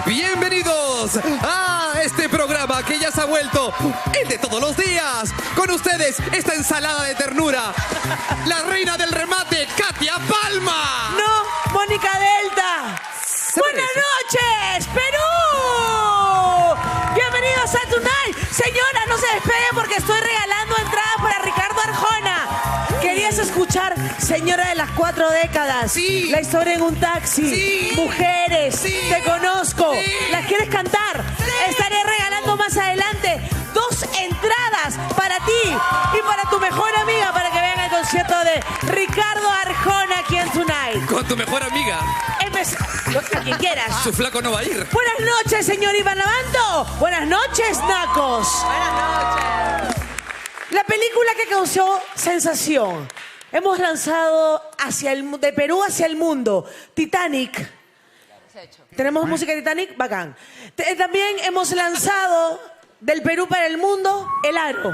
Bienvenidos a este programa que ya se ha vuelto el de todos los días. Con ustedes, esta ensalada de ternura, la reina del remate, Katia Palma. No, Mónica Delta. Buenas noches, Perú. Bienvenidos a Tonight. Señora, no se despegue porque estoy regalando entradas para Ricardo Arjona. ¿Querías escuchar Señora de las 4 décadas? Sí. La historia en un taxi. Sí. Mujeres. Sí. Te conozco. Sí. ¿Las quieres cantar? Sí. Estaré regalando más adelante 2 entradas para ti y para tu mejor amiga para que vean el concierto de Ricardo Arjona aquí en Tonight. Con tu mejor amiga. A quien quieras. Su flaco no va a ir. Buenas noches, señor Iván Lavando. Buenas noches, nacos. Buenas noches. La película que causó sensación. Hemos lanzado de Perú hacia el mundo. Titanic. ¿Tenemos música de Titanic? Bacán. También hemos lanzado del Perú para el mundo El Aro.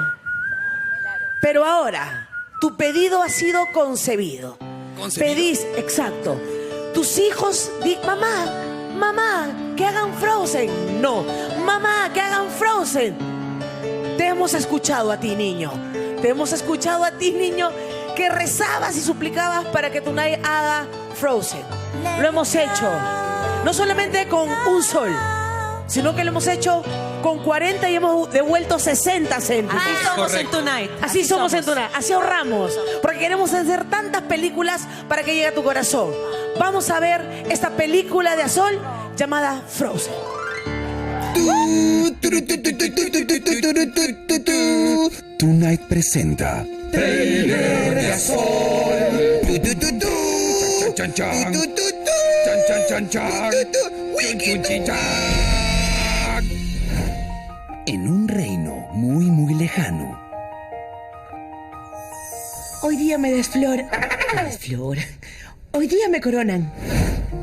Pero ahora, tu pedido ha sido concebido. Pedís, exacto. Tus hijos, mamá, que hagan Frozen. No, mamá, que hagan Frozen. Te hemos escuchado a ti, niño. Te hemos escuchado a ti, niño, que rezabas y suplicabas para que Tonight haga Frozen. Lo hemos hecho, no solamente con un sol, sino que lo hemos hecho con 40 y hemos devuelto 60 céntimos. Así somos en Tonight. Así somos en Tonight. Así ahorramos. Porque queremos hacer tantas películas para que llegue a tu corazón. Vamos a ver esta película de Azul llamada Frozen. Tonight presenta Trailer de Azul. Chan, chan, chan. Chan, chan, chan, chan. En un reino muy, muy lejano. Hoy día me desflor. Hoy día me coronan.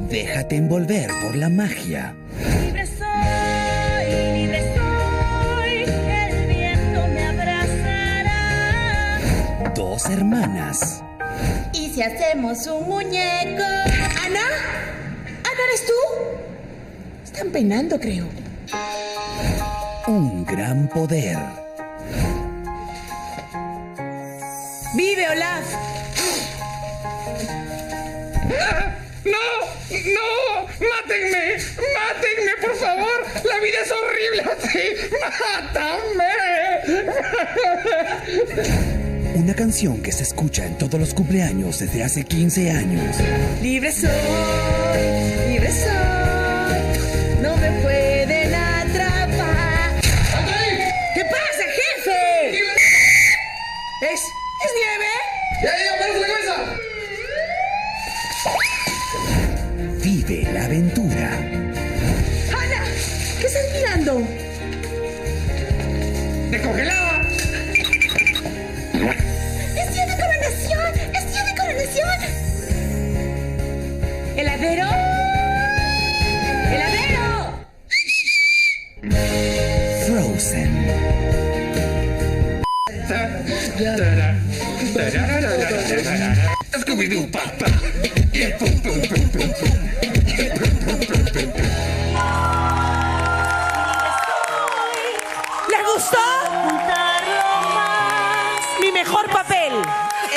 Déjate envolver por la magia. Libre soy, el viento me abrazará. 2 hermanas. ¿Y si hacemos un muñeco? ¿Ana? ¿Ana eres tú? Están penando, creo. Un gran poder. ¡Vive, Olaf! ¡No! ¡Mátenme! ¡Mátenme, por favor! ¡La vida es horrible así! ¡Mátame! Una canción que se escucha en todos los cumpleaños desde hace 15 años. Libre soy, no me pueden atrapar. ¿Qué pasa, jefe? ¿Es nieve? ¡Ya, parece la cabeza! Vive la aventura. ¡Ana! ¿Qué estás mirando? ¡Descongelada! ¡Es día de coronación! ¿Heladero? Frozen. Scooby-Doo, papá. ¿Les gustó? Mi mejor papel.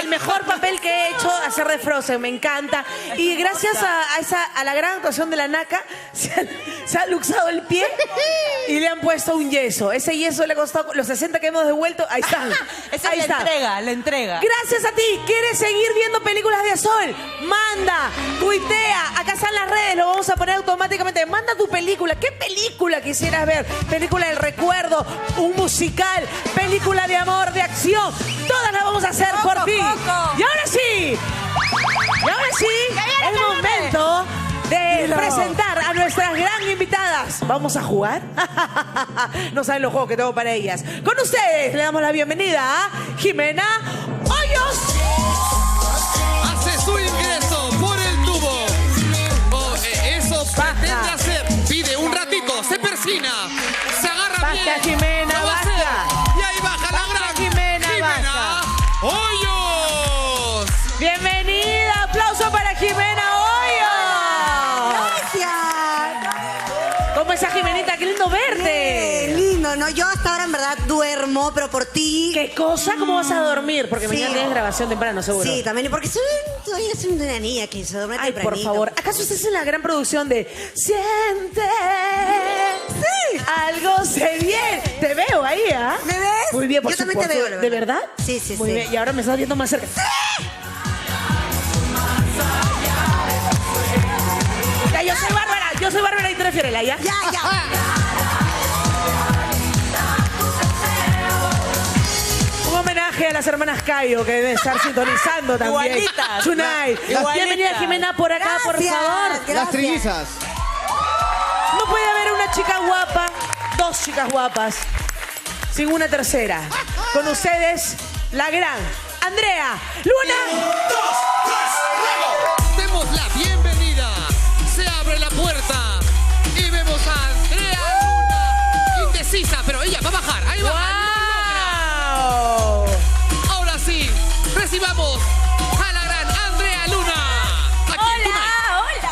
El mejor papel que he hecho hacer de Frozen, me encanta. Y gracias a la gran actuación de la Naka, se ha luxado el pie y le han puesto un yeso. Ese yeso le ha costado los 60 que hemos devuelto. Ahí están. Esa Ahí es está. la entrega. Gracias a ti. ¿Quieres seguir viendo películas de Azul? Manda, tuitea. Acá están las redes, lo vamos a poner automáticamente. Manda tu película. ¿Qué película quisieras ver? Película del recuerdo, un musical, película de amor, de acción. Todas las vamos a hacer por ti. Y ahora sí, es momento de presentar a nuestras gran invitadas. ¿Vamos a jugar? No saben los juegos que tengo para ellas. Con ustedes le damos la bienvenida a Jimena Hoyos. Hace su ingreso por el tubo. Eso pretende hacer. Pide un ratito, se persina, se agarra bien. Basta, Jimena, Lo va a hacer. basta. Y ahí baja la gran Jimena, basta. Hoyos. Bienvenida, aplauso para Jimena Hoyos. Gracias. ¿Cómo estás, Jimenita? ¡Qué lindo verte! Lindo, ¿no? Yo hasta ahora en verdad duermo, pero por ti... ¿Qué cosa? ¿Cómo vas a dormir? Porque mañana tienes grabación temprano, seguro. Sí, también, y porque soy una niña que se duerme Ay, por tempranito. favor. ¿Acaso usted es en la gran producción de Siente? Sí. Algo se viene. Te veo ahí, ¿ah? ¿Me ves? Muy bien, por Yo también te supuesto. veo, la ¿De verdad. verdad? Sí, sí, Muy sí. bien. Y ahora me estás viendo más cerca. Ya, yo soy Bárbara. Yo soy Bárbara y tú eres Fiorella, ¿ya? Ya. Un homenaje a las hermanas Cayo que deben estar sintonizando también. Igualitas. Tonight. Igualitas. Bienvenida, Jimena, por acá, por favor. Las trillizas. No puede haber una chica guapa, dos chicas guapas, sin una tercera. Con ustedes, la gran Andrea Luna. Demos la bienvenida. Se abre la puerta y vemos a Andrea Luna. Indecisa, pero ella va a bajar. Ahí va. ¡Wow! Ahora sí, recibamos a la gran Andrea Luna. Aquí en Tonight.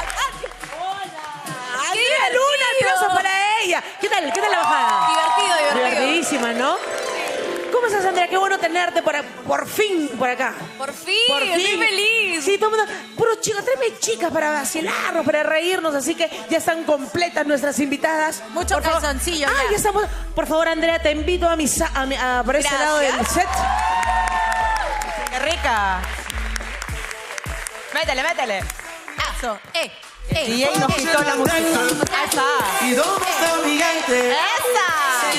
Andrea Luna, aplausos para ella. ¿Qué tal la bajada? Divertido. Divertidísima, ¿no? ¿Cómo estás, Andrea? Qué bueno tenerte por fin por acá. Por fin, Por fin. estoy feliz. Sí, todo el mundo. Puro chicos, tráeme chicas para vacilarnos, para reírnos. Así que ya están completas nuestras invitadas. Mucho Por favor. calzoncillo, Ah, ya. ya estamos. Por favor, Andrea, te invito a por este Gracias. lado del set. ¡Qué rica! Métele. Eso. Y ahí nos quitó la música. ¡Esa! ¿Y dónde está mi gente? ¡Esa!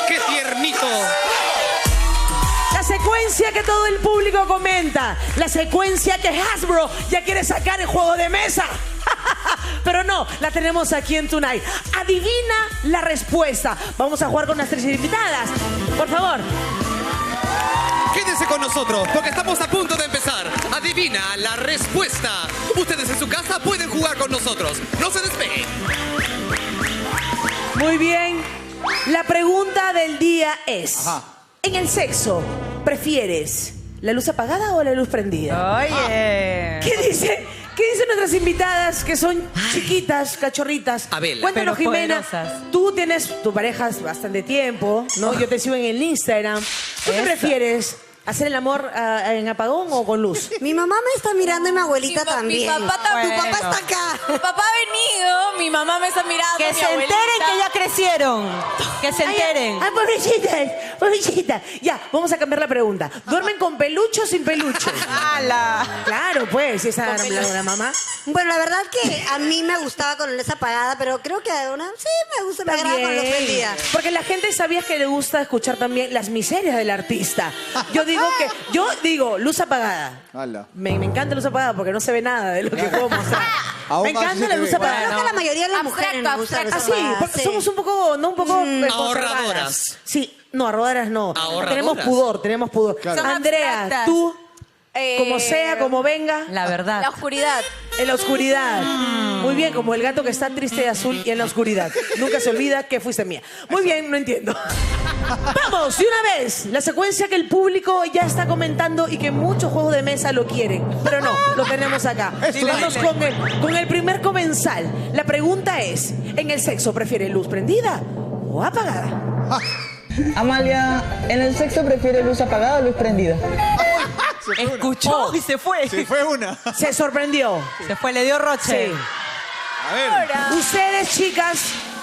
¡Qué tiernito! La secuencia que todo el público comenta. La secuencia que Hasbro ya quiere sacar en juego de mesa. Pero no, la tenemos aquí en Tonight. Adivina la respuesta. Vamos a jugar con nuestras invitadas. Por favor. Quédense con nosotros porque estamos a punto de empezar. Adivina la respuesta. Ustedes en su casa pueden jugar con nosotros. No se despeguen. Muy bien. La pregunta del día es: en el sexo, ¿prefieres la luz apagada o la luz prendida? Oye. ¿Qué dicen nuestras invitadas que son chiquitas, cachorritas? Abel. Cuéntanos, Pero Jimena. poderosas. Tú tienes tu pareja hace bastante tiempo, ¿no? Yo te sigo en el Instagram. ¿Tú qué Esa. prefieres? ¿Hacer el amor en apagón o con luz? Mi mamá me está mirando y mi abuelita también. Mi papá también. Tu papá está acá. Mi papá ha venido, mi mamá me está mirando. Que mi se abuelita. enteren que ya crecieron. Que se enteren. Ay, pobrecita. Ya, vamos a cambiar la pregunta. ¿Duermen con peluche o sin peluche? ¡Hala! Claro, pues, esa era la mamá. Bueno, la verdad que a mí me gustaba con luz apagada, pero creo que sí me gusta, me agrada con luz prendida. Porque la gente sabía que le gusta escuchar también las miserias del artista. Yo digo luz apagada. Hala. Me encanta luz apagada porque no se ve nada de lo que puedo mostrar. Aún Me más encanta se la te luz ve. apagada. Creo que la mayoría de las mujeres nos gusta la luz Ah, sí, apagada. porque sí. somos un poco ahorradoras. conservadas. Sí, no, ahorradoras no. Ahorradoras. Tenemos pudor. Claro. Son Andrea, abstractas. tú, como sea, como venga, La verdad. La oscuridad. en la oscuridad. Muy bien, como el gato que está triste de azul y en la oscuridad. Nunca se olvida que fuiste mía. Muy bien, no entiendo. Vamos, de una vez. La secuencia que el público ya está comentando y que muchos juegos de mesa lo quieren. Pero no, lo tenemos acá. Esto Vamos con el primer comensal. La pregunta es, ¿en el sexo prefiere luz prendida o apagada? Amalia, ¿en el sexo prefiere luz apagada o luz prendida? Escuchó y se fue. Sí, fue una. Se sorprendió. Se fue, le dio roche. Sí. A ver. Ustedes, chicas,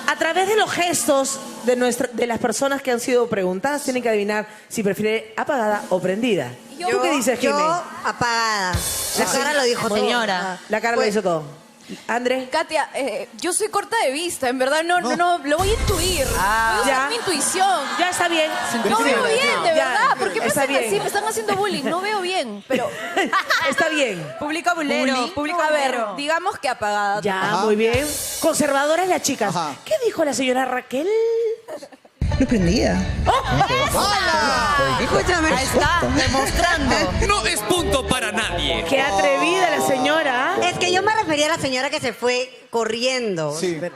a través de los gestos de las personas que han sido preguntadas, tienen que adivinar si prefiere apagada o prendida. ¿Tú qué dices, Jimé? Yo apagada. La cara lo dijo todo. Señora. La cara lo hizo todo. André. Katia, yo soy corta de vista, en verdad no, lo voy a intuir. Voy a ya. usar mi intuición. Ya está bien. No veo bien, de Ya, verdad. ¿Por qué me está hacen bien. así? Me están haciendo bullying. No veo bien, pero... Está bien. Público bulero. Bullying. Público A ver, bulero. digamos que apagada. Ya, muy bien. Conservadoras las chicas. Ajá. ¿Qué dijo la señora Raquel? Luz prendida. Escúchame. Ahí está, demostrando. No es punto para nadie. Qué atrevida la señora. Es que yo me refería a la señora que se fue corriendo. Sí. Va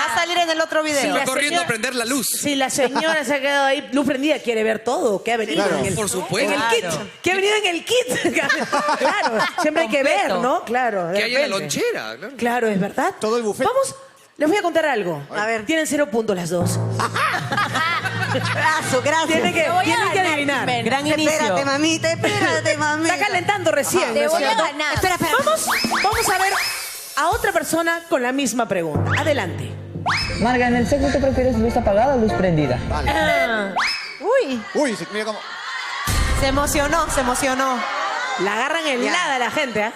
a salir en el otro video. Fue corriendo a prender la luz. Si la señora se ha quedado ahí, luz prendida, quiere ver todo. ¿Qué ha venido Claro. en el, Por supuesto. en el kit? ¿Qué ha venido en el kit? Claro, siempre hay que ver, Completo. ¿no? Claro. de Que hay en la repente. lonchera. Claro. Claro, es verdad. Todo el buffet. Vamos, les voy a contar algo. A ver. Tienen 0 puntos las dos. Gracias. Tienen que voy a adivinar. ganar, Jimena. Gran inicio. Espérate, mamita. Está calentando recién. Te ¿no es voy a cierto? ganar. Espera. Vamos a ver a otra persona con la misma pregunta. Adelante. Marga, ¿en el sexo tú prefieres luz apagada o luz prendida? Uy, Uy, mira cómo. se emocionó, se emocionó. La agarran helada la gente, ¿ah?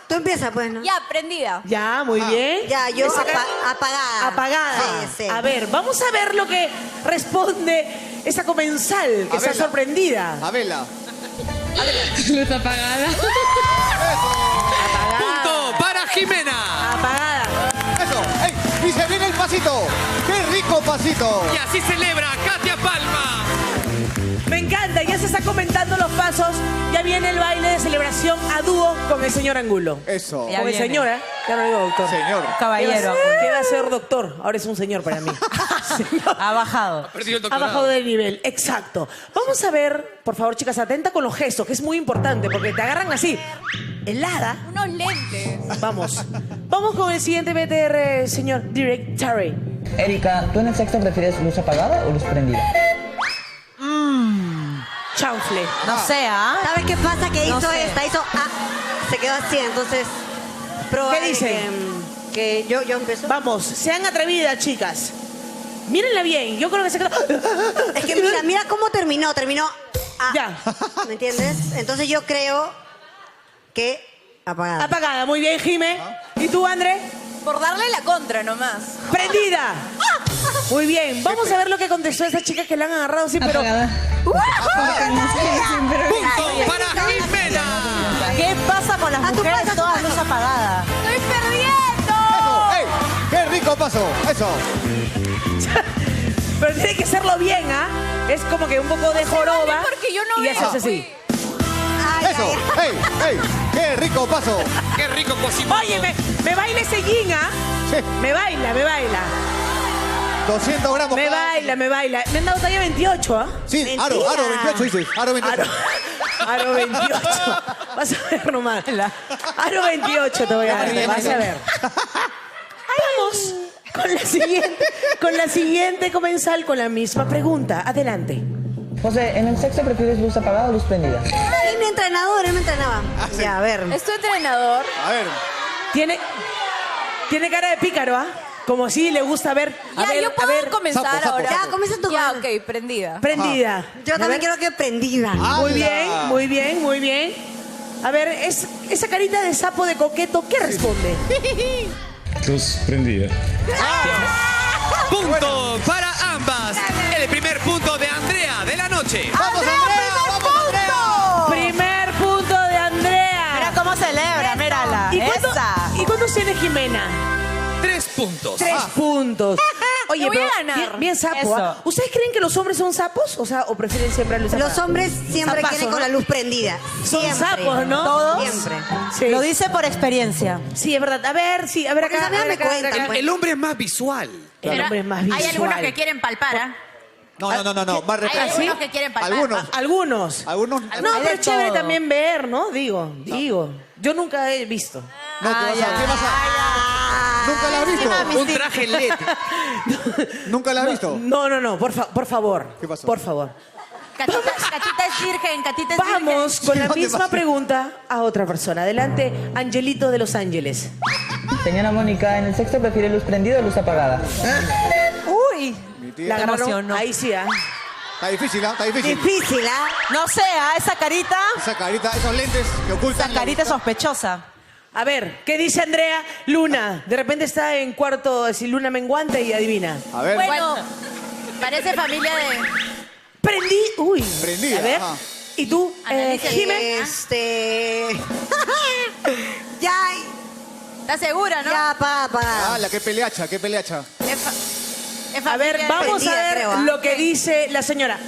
Tú empiezas, pues, ¿no? Ya, prendida. Ya, muy bien. Ya, yo Esa cara- apagada. Apagada. Sí, sí. A ver, vamos a ver lo que responde esa comensal que está Abela. sorprendida. Abela. Luz apagada. Punto para Jimena. Apagada. Eso. ¡Ey! Y se viene el pasito. ¡Qué rico pasito! Y así celebra Katia Palma. Me encanta, ya se está comentando los pasos. Ya viene el baile de celebración a dúo con el señor Angulo. Eso. Ya Con el viene. señor, ¿eh? Ya no digo doctor. Señor. Caballero. ¿Qué va a ser doctor? Ahora es un señor para mí. Señor. Ha bajado. Perdió el Ha doctorado. bajado de nivel, exacto. Vamos a ver, por favor, chicas, atenta con los gestos, que es muy importante, porque te agarran así, helada. Unos lentes. Vamos. Vamos con el siguiente BTR, señor Director. Erika, ¿tú en el sexo prefieres luz apagada o luz prendida? Chanfle. No sé, ¿ah? ¿Sabes qué pasa? Que No hizo sé. esta, se quedó así, entonces... probable ¿Qué dicen? Que yo empiezo. Vamos, sean atrevidas, chicas. Mírenla bien, yo creo que se quedó... Es que mira cómo terminó. Ya. ¿Me entiendes? Entonces yo creo que apagada. Apagada, muy bien, Jime. ¿Y tú, André? Por darle la contra nomás. ¡Prendida! Muy bien, vamos a ver lo que contestó esa chica que la han agarrado así, pero... Apagada. Punto para Jimena. ¿Qué pasa con las mujeres todas luz apagada? ¡Estoy perdiendo! Eso. ¡Ey! ¡Qué rico paso! Eso. Pero tiene que hacerlo bien, ¿ah? Es como que un poco de joroba. vale, porque yo no y veo. haces así. Eso. ¡Ey! ¡Ey! ¡Qué rico paso! Qué rico cocina. Oye, me baila ese yin, ¿ah? Sí. Me baila. 200 gramos. Me cada- baila. Me han dado talla 28, ¿ah? Sí, aro 28 dices. Aro 28. Aro 28. Vas a ver nomás. Aro 28 te voy a dar. Vas a ver. Vamos con la siguiente comensal con la misma pregunta. Adelante. José, ¿en el sexo prefieres luz apagada o luz prendida? Ay, mi entrenador, él me entrenaba. sí. Ya, a ver. Es tu entrenador. A ver. Tiene cara de pícaro, ¿ah? Como si le gusta ver. Ya, yo puedo comenzar Sapo, sapo, ahora. sapo. Ya, comienza tu Ya, mano. ok, prendida. Prendida. Yo A también ver. quiero que prendida. Muy ¡Hala! bien. A ver, esa carita de sapo de coqueto, ¿qué responde? Luz prendida. Punto para ambas. El primer punto de Andrea de la noche. ¡Vamos, Andrea! ¡Vamos, Andrea! Primer punto de Andrea. Mira cómo celebra, mírala. ¿Y Esa. cuántos tiene Jimena? 3 puntos. 3 puntos. Oye, Te voy a pero ganar. bien sapo. Eso. ¿Ah? ¿Ustedes creen que los hombres son sapos? O prefieren siempre a luz apagada? Los hombres siempre Zapazo, quieren con ¿no? la luz prendida. Son Siempre. sapos, ¿no? ¿Todos? Siempre. Sí. Lo dice por experiencia. Sí, es verdad. A ver, Porque acá. también a ver me acá, cuentan, acá. pues. El hombre es más visual. El hombre es más visual. Hay algunos que quieren palpar, ¿ah? No. Más Hay respeto. algunos que quieren palpar. Algunos. Algunos. Algunos. No, Hay pero de es chévere todo. también ver, ¿no? Digo. Yo nunca he visto. No, ¿qué vas a? ¿Nunca la has visto? Un traje LED. ¿Nunca la has visto? No, por favor. ¿Qué pasó? Por favor. Catita es virgen, Catita es virgen. Vamos con la ¿Qué misma pasa? pregunta a otra persona. Adelante, Angelito de Los Ángeles. Señora Mónica, ¿en el sexo prefiere luz prendida o luz apagada? Uy. Mi tía. La agarraron. emocionó. Ahí sí, ¿ah? Está difícil, ¿ah? Está difícil. Difícil, ¿ah? No sé, esa carita. Esa carita, esos lentes que ocultan. Esa carita sospechosa. A ver, ¿qué dice Andrea? Luna. De repente está en cuarto, así, Luna menguante y adivina. A ver. Bueno, parece familia de... Prendí. Uy. Prendida, A ver. ajá. ¿Y tú, Analiza. Jime? Ya, ¿Estás segura, no? ya, apaga. ¡Hala, qué peleacha, qué peleacha! Es A ver, familia vamos a Prendida, ver creo, ¿ah? lo que dice la señora.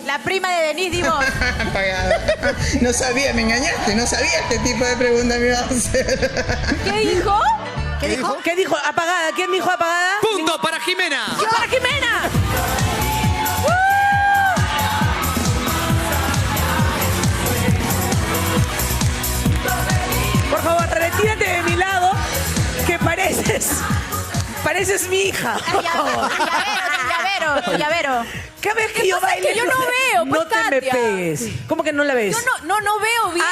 La prima de Denise Dimos. Apagada. No sabía, me engañaste. No sabía este tipo de pregunta me ibas a hacer. ¿Qué dijo? ¿Qué dijo? ¿Qué dijo? Apagada. ¿Quién dijo apagada? Punto para Jimena. ¡Para Jimena! Por favor, retírate de mi lado, que pareces mi hija. Por favor. Tu llavero. Cada vez que yo pasa? baile, Es que yo no veo, no pues, te me Katia. pegues. ¿Cómo que no la ves? Yo no veo bien.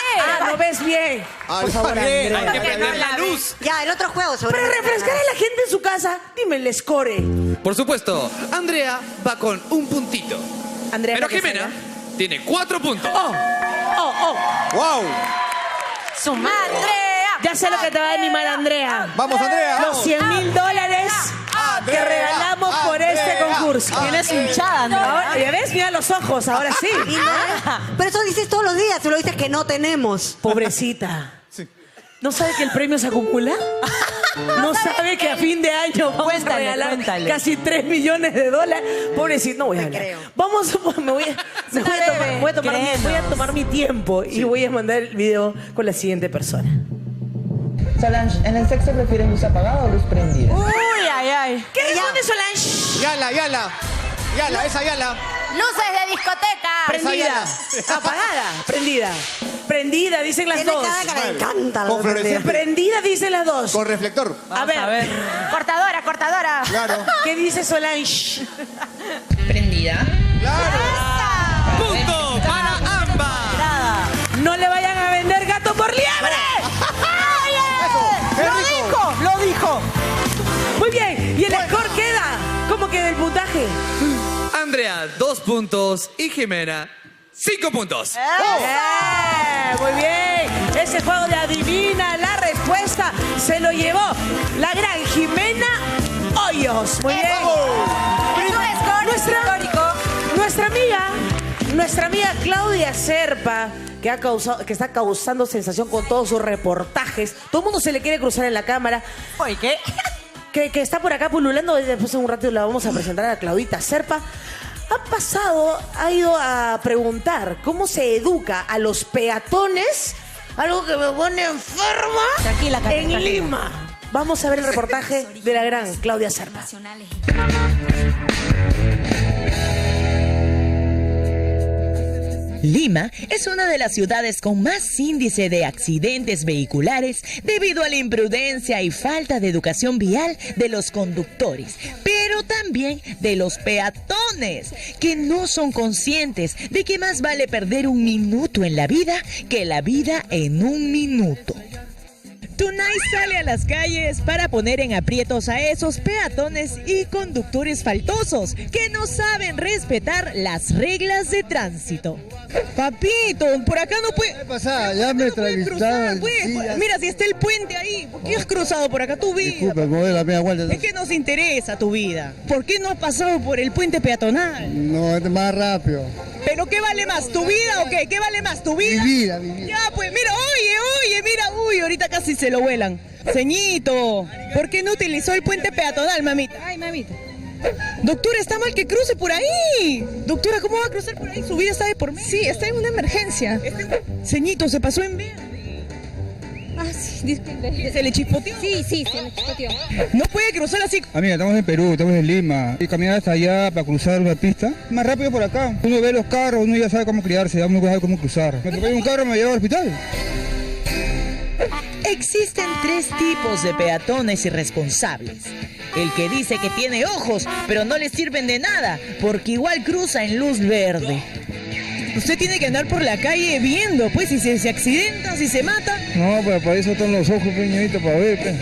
No ves bien. Por favor, bien. Andrea. Hay que prender la luz. Ya, el otro juego sobre. Para refrescar a la gente en su casa, dime el score. Por supuesto, Andrea va con un puntito. Andrea, Pero para que Jimena salga. tiene 4 puntos. ¡Wow! Suma. Andrea. Ya sé lo que te va a animar, Andrea. Vamos, Andrea. Los $100,000 que regalamos por este concurso. Tienes hinchada, Andrea. Ahora, ya ves, mira los ojos, ahora sí. Y no- pero eso dices todos los días, tú lo dices que no tenemos. Pobrecita. ¿No sabe que el premio se acumula? ¿No sabe que a fin de año vamos a Cuéntale, regalar cuéntale. casi $3 millones? Pobrecito, no voy a hablar. creo. Vamos, voy a tomar mi tiempo y voy a mandar el video con la siguiente persona. Solange, ¿en el sexo prefieres luz apagada o luz prendida? Uy, ay. ¿Qué responde Solange? Yala, esa Yala. Luces de discoteca. Prendida. Apagada. Prendida. Prendida, dicen las Tiene dos. cara que le encanta. Con fluorescente. Prendida, dicen las dos. Con reflector. A ver, Cortadora. Claro. ¿qué dice Solange? Prendida. Claro. Punto para ambas. No le vayan a vender gato por liebre. ¡Qué rico! Lo dijo. Muy bien. ¿Y el score queda? ¿Cómo queda el puntaje? Andrea, 2 puntos y Jimena, 5 puntos. Muy bien. Ese juego de adivina la respuesta se lo llevó la gran Jimena Hoyos. Muy bien. Es un score histórico. Nuestra amiga Claudia Serpa, que está causando sensación con todos sus reportajes. Todo el mundo se le quiere cruzar en la cámara. Oye, ¿qué? Que está por acá pululando. Después en un rato la vamos a presentar a Claudita Serpa. Ha ido a preguntar cómo se educa a los peatones, algo que me pone enferma, Tranquila, Katia, en tranquila. Lima. Vamos a ver el reportaje de la gran Claudia Serpa. Lima es una de las ciudades con más índice de accidentes vehiculares debido a la imprudencia y falta de educación vial de los conductores, pero también de los peatones, que no son conscientes de que más vale perder un minuto en la vida que la vida en un minuto. Tunay sale a las calles para poner en aprietos a esos peatones y conductores faltosos que no saben respetar las reglas de tránsito. Papito, por acá no puede... ¿Qué pasa? Ya me entrevistaron. Mira, si está el puente ahí, ¿por qué has cruzado por acá tu vida? Disculpe, me voy a la media vuelta. Es que nos interesa tu vida. ¿Por qué no has pasado por el puente peatonal? No, es más rápido. ¿Pero qué vale más, tu vida o qué? ¿Qué vale más, tu vida? Mi vida, mi vida. Ya, pues, mira, mira, ahorita casi se lo vuelan. Ceñito, ¿por qué no utilizó el puente peatonal, mamita? Ay, mamita. Doctora, está mal que cruce por ahí. Doctora, ¿cómo va a cruzar por ahí? Su vida está de por medio. Sí, está en una emergencia. Ceñito, se pasó en verde. Ah, sí, disculpe. ¿Se le chispoteó? Sí, se le chispoteó. No puede cruzar así. Amiga, estamos en Perú, estamos en Lima. Y caminar hasta allá para cruzar una pista. Más rápido por acá. Uno ve los carros, uno ya sabe cómo criarse, ya uno sabe cómo cruzar. Me atropella un carro, me lleva al hospital. Existen 3 tipos de peatones irresponsables. El que dice que tiene ojos, pero no les sirven de nada, porque igual cruza en luz verde. Usted tiene que andar por la calle viendo, pues, si se accidenta, si se mata. No, pues para eso están los ojos, peñadito, para ver, pues.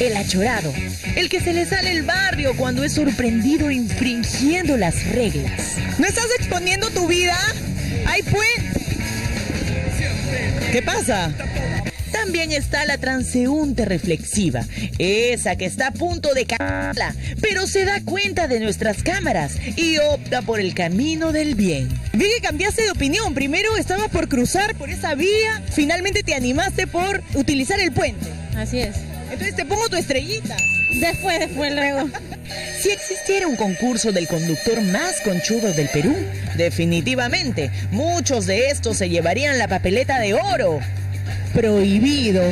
El achorado, el que se le sale el barrio cuando es sorprendido infringiendo las reglas. ¿No estás exponiendo tu vida? ¡Ay, pues! ¿Qué pasa? También está la transeúnte reflexiva, esa que está a punto de cagarla, pero se da cuenta de nuestras cámaras y opta por el camino del bien. Vi que cambiaste de opinión, primero estabas por cruzar por esa vía, finalmente te animaste por utilizar el puente. Así es. Entonces te pongo tu estrellita. Después, luego. Si existiera un concurso del conductor más conchudo del Perú, definitivamente muchos de estos se llevarían la papeleta de oro. prohibido.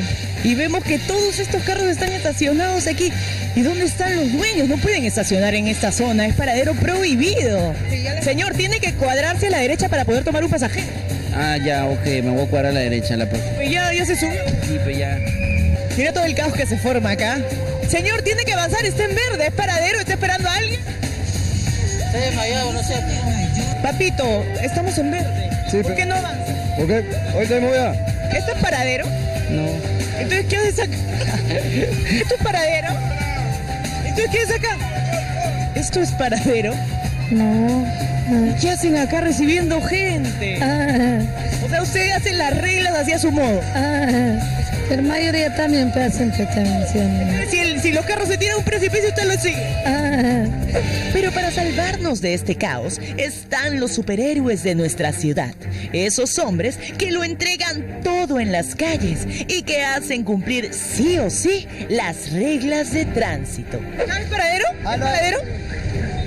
Y vemos que todos estos carros están estacionados aquí. ¿Y dónde están los dueños? No pueden estacionar en esta zona, es paradero prohibido. Señor, tiene que cuadrarse a la derecha para poder tomar un pasajero. Ah, ya, ok, me voy a cuadrar a la derecha la próxima. Pues ya se subió. Sí, pues ya. Mira todo el caos que se forma acá. Señor, tiene que avanzar, está en verde, es paradero, está esperando a alguien. Se ha desmayado, no sé. Papito, estamos en verde. Sí, ¿Por qué no avanza? ¿Por qué? Ahorita me voy a... ¿Esto es paradero? No. Entonces, ¿qué haces acá? ¿Esto es paradero? Entonces, ¿qué haces acá? ¿Esto es paradero? No. ¿Qué hacen acá recibiendo gente? O sea, ustedes hacen las reglas así a su modo. La mayoría también hacen entretención. Si los carros se tiran a un precipicio, usted lo sigue. Pero para salvarnos de este caos están los superhéroes de nuestra ciudad. Esos hombres que lo entregan todo en las calles y que hacen cumplir sí o sí las reglas de tránsito. ¿No es paradero? ¿Es paradero?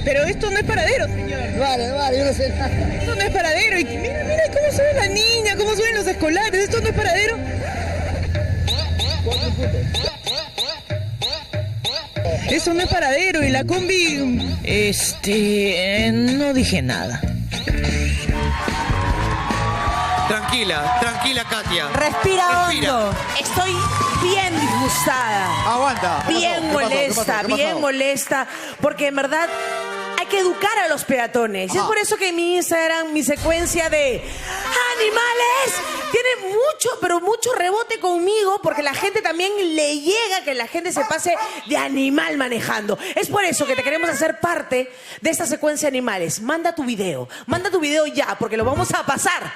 Pero esto no es paradero, señor. Vale, yo no sé nada. Esto no es paradero. Y mira cómo sube la niña, cómo suben los escolares. Esto no es paradero. Eso no es paradero. Y la combi... no dije nada. Tranquila, Katia. Respira hondo. Estoy bien disgustada. Aguanta. Bien molesta, ¿Qué pasó? molesta. Porque en verdad hay que educar a los peatones. Y es por eso que en mi Instagram, mi secuencia de animales tiene mucho rebote conmigo, porque la gente también le llega que la gente se pase de animal manejando. Es por eso que te queremos hacer parte de esta secuencia de animales. Manda tu video ya, porque lo vamos a pasar.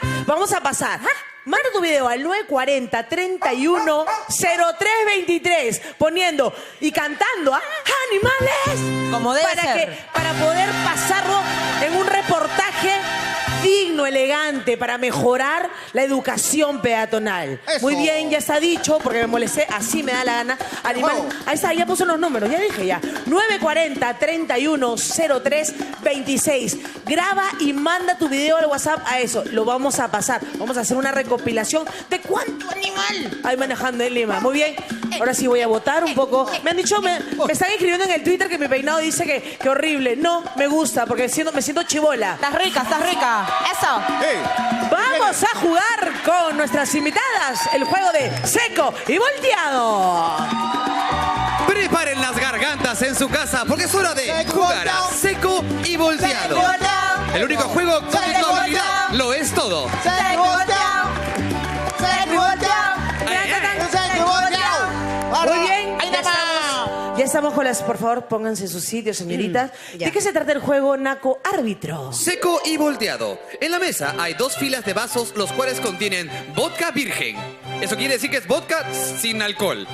Manda tu video al 940-310323 poniendo y cantando animales. Como debe ser. Para poder pasarlo en un reportaje digno, elegante, para mejorar la educación peatonal. Eso. Muy bien, ya está dicho, porque me molesté, así me da la gana. Animal, ahí está, ya puso los números, ya dije ya. 940-310326. Graba y manda tu video al WhatsApp a eso. Lo vamos a pasar. Vamos a hacer una recopilación de cuánto animal hay manejando en Lima. Muy bien, ahora sí voy a votar un poco. Me han dicho, me están escribiendo en el Twitter que mi peinado dice que horrible. No, me gusta, porque me siento chibola. Estás rica. Eso. Hey. Vamos a jugar con nuestras invitadas el juego de seco y volteado. Preparen las gargantas en su casa porque es hora de jugar a seco y volteado. El único juego donde tu habilidad lo es todo. Muy bien, ya estamos con las... Por favor, pónganse en sus sitios, señoritas. ¿De qué se trata el juego, Naco Árbitro? Seco y volteado. En la mesa hay 2 filas de vasos, los cuales contienen vodka virgen. Eso quiere decir que es vodka sin alcohol.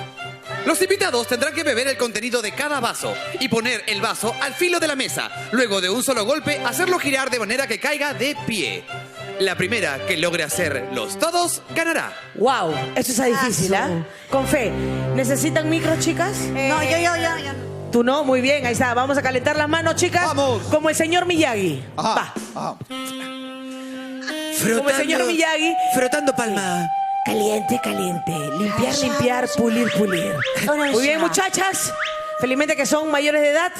Los invitados tendrán que beber el contenido de cada vaso y poner el vaso al filo de la mesa. Luego, de un solo golpe, hacerlo girar de manera que caiga de pie. La primera que logre hacerlos todos ganará. Wow, eso está difícil, ¿ah? Con fe. ¿Necesitan micros, chicas? No, yo. Tú no, muy bien, ahí está. Vamos a calentar las manos, chicas. Vamos. Como el señor Miyagi. Ajá. Va. Como el señor Miyagi. Frotando palma. Caliente. Limpiar, pulir. Muy bien, muchachas. Felizmente que son mayores de edad,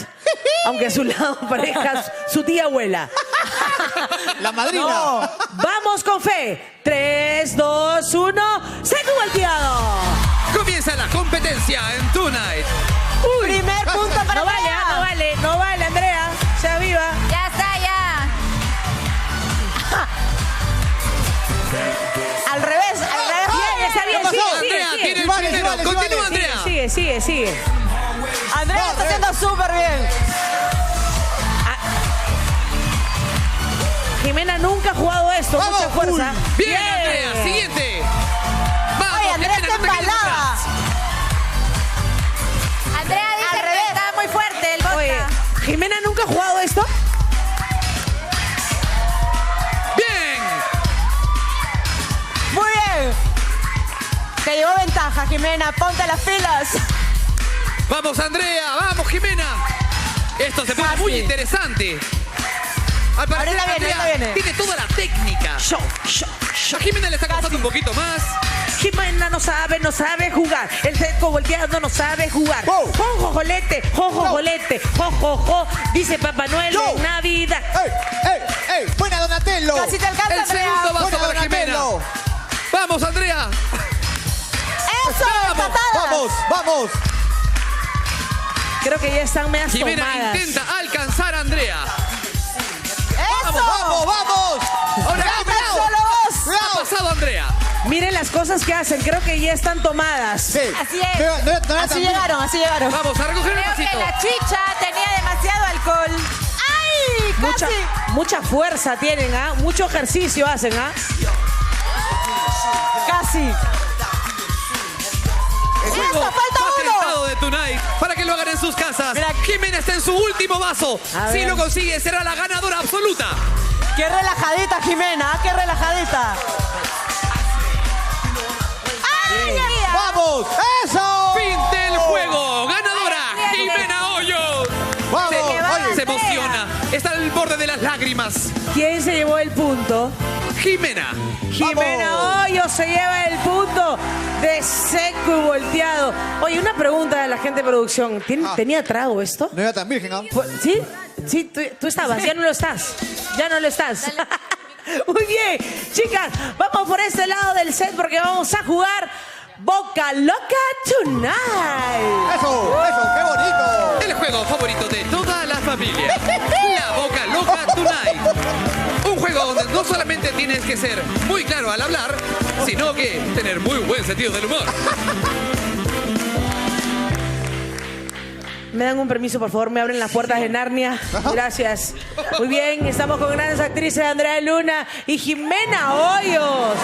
aunque a su lado parezca su tía abuela. La madrina. No. Vamos con fe. 3, 2, 1. ¡Seco volteado! Comienza la competencia en Tonight. Primer punto para Andrea. No vale, Andrea. Sea viva. Ya está, ya. Al revés. Bien, está bien. Andrea tiene el primero. Continúa, Andrea. Sigue. Andrea está haciendo súper bien. Jimena nunca ha jugado esto. Vamos, mucha fuerza. Bien, Andrea. Siguiente. Vamos, Oye, Andrea está Jimena, no te quedes embalada. atrás. Andrea dice que está muy fuerte el vodka. Oye, ¿Jimena nunca ha jugado esto? Bien. Muy bien. Te llevó ventaja, Jimena. Ponte las pilas. Vamos, Andrea. Vamos, Jimena. Esto se pone muy interesante. Al parecer, Ahorita viene, Andrea ahorita viene. tiene toda la técnica. A Jimena le está costando un poquito más. Jimena no sabe jugar. El seco volteado no sabe jugar. Jojolete, jojolete, jojojo. Dice Papá Noel en Navidad. ¡Ey! ¡Buena, Donatello! Casi te alcanza, El Andrea. segundo vaso Buena, para Jimena. Donatello. ¡Vamos, Andrea! ¡Eso! ¡Patadas! ¡Vamos! Creo que ya están medias Jimena tomadas. intenta alcanzar a Andrea. ¡Eso! ¡Vamos! Ahora, ¡Ya, cuidado. solo vos! Ha pasado Andrea. Miren las cosas que hacen. Creo que ya están tomadas. Sí. Así es. Así llegaron, así llegaron. Vamos a recoger el Creo que vasito. la chicha tenía demasiado alcohol. ¡Ay! ¡Casi! Mucha fuerza tienen, ¿ah? Mucho ejercicio hacen, ¿ah? ¡Casi! El juego ¡Eso, falta uno! patentado de Tonight para que lo hagan en sus casas. Mira. Jimena está en su último vaso. A Si ver. lo consigue, será la ganadora absoluta. ¡Qué relajadita, Jimena! ¡Qué relajadita! ¡Ay, ay! ¡Vamos! ¡Eso! Fin del juego. Ganadora, Jimena Hoyos. ¡Vamos! Se Oye, emociona. Está al borde de las lágrimas. ¿Quién se llevó el punto? Jimena. Jimena Hoyos se lleva el punto de seco y volteado. Oye, una pregunta de la gente de producción. ¿Tenía trago esto? no era tan virgen, ¿ah? ¿Sí? Sí, tú estabas. Ya no lo estás. Ya no lo estás. Muy bien. Chicas, vamos por este lado del set porque vamos a jugar Boca Loca Tonight. ¡Eso! ¡Qué bonito! El juego favorito de toda la familia. La Boca Loca Tonight. Un juego donde no solamente tienes que ser muy claro al hablar, sino que tener muy buen sentido del humor. ¿Me dan un permiso, por favor? ¿Me abren las puertas de Narnia? Gracias. Muy bien, estamos con grandes actrices Andrea Luna y Jimena Hoyos.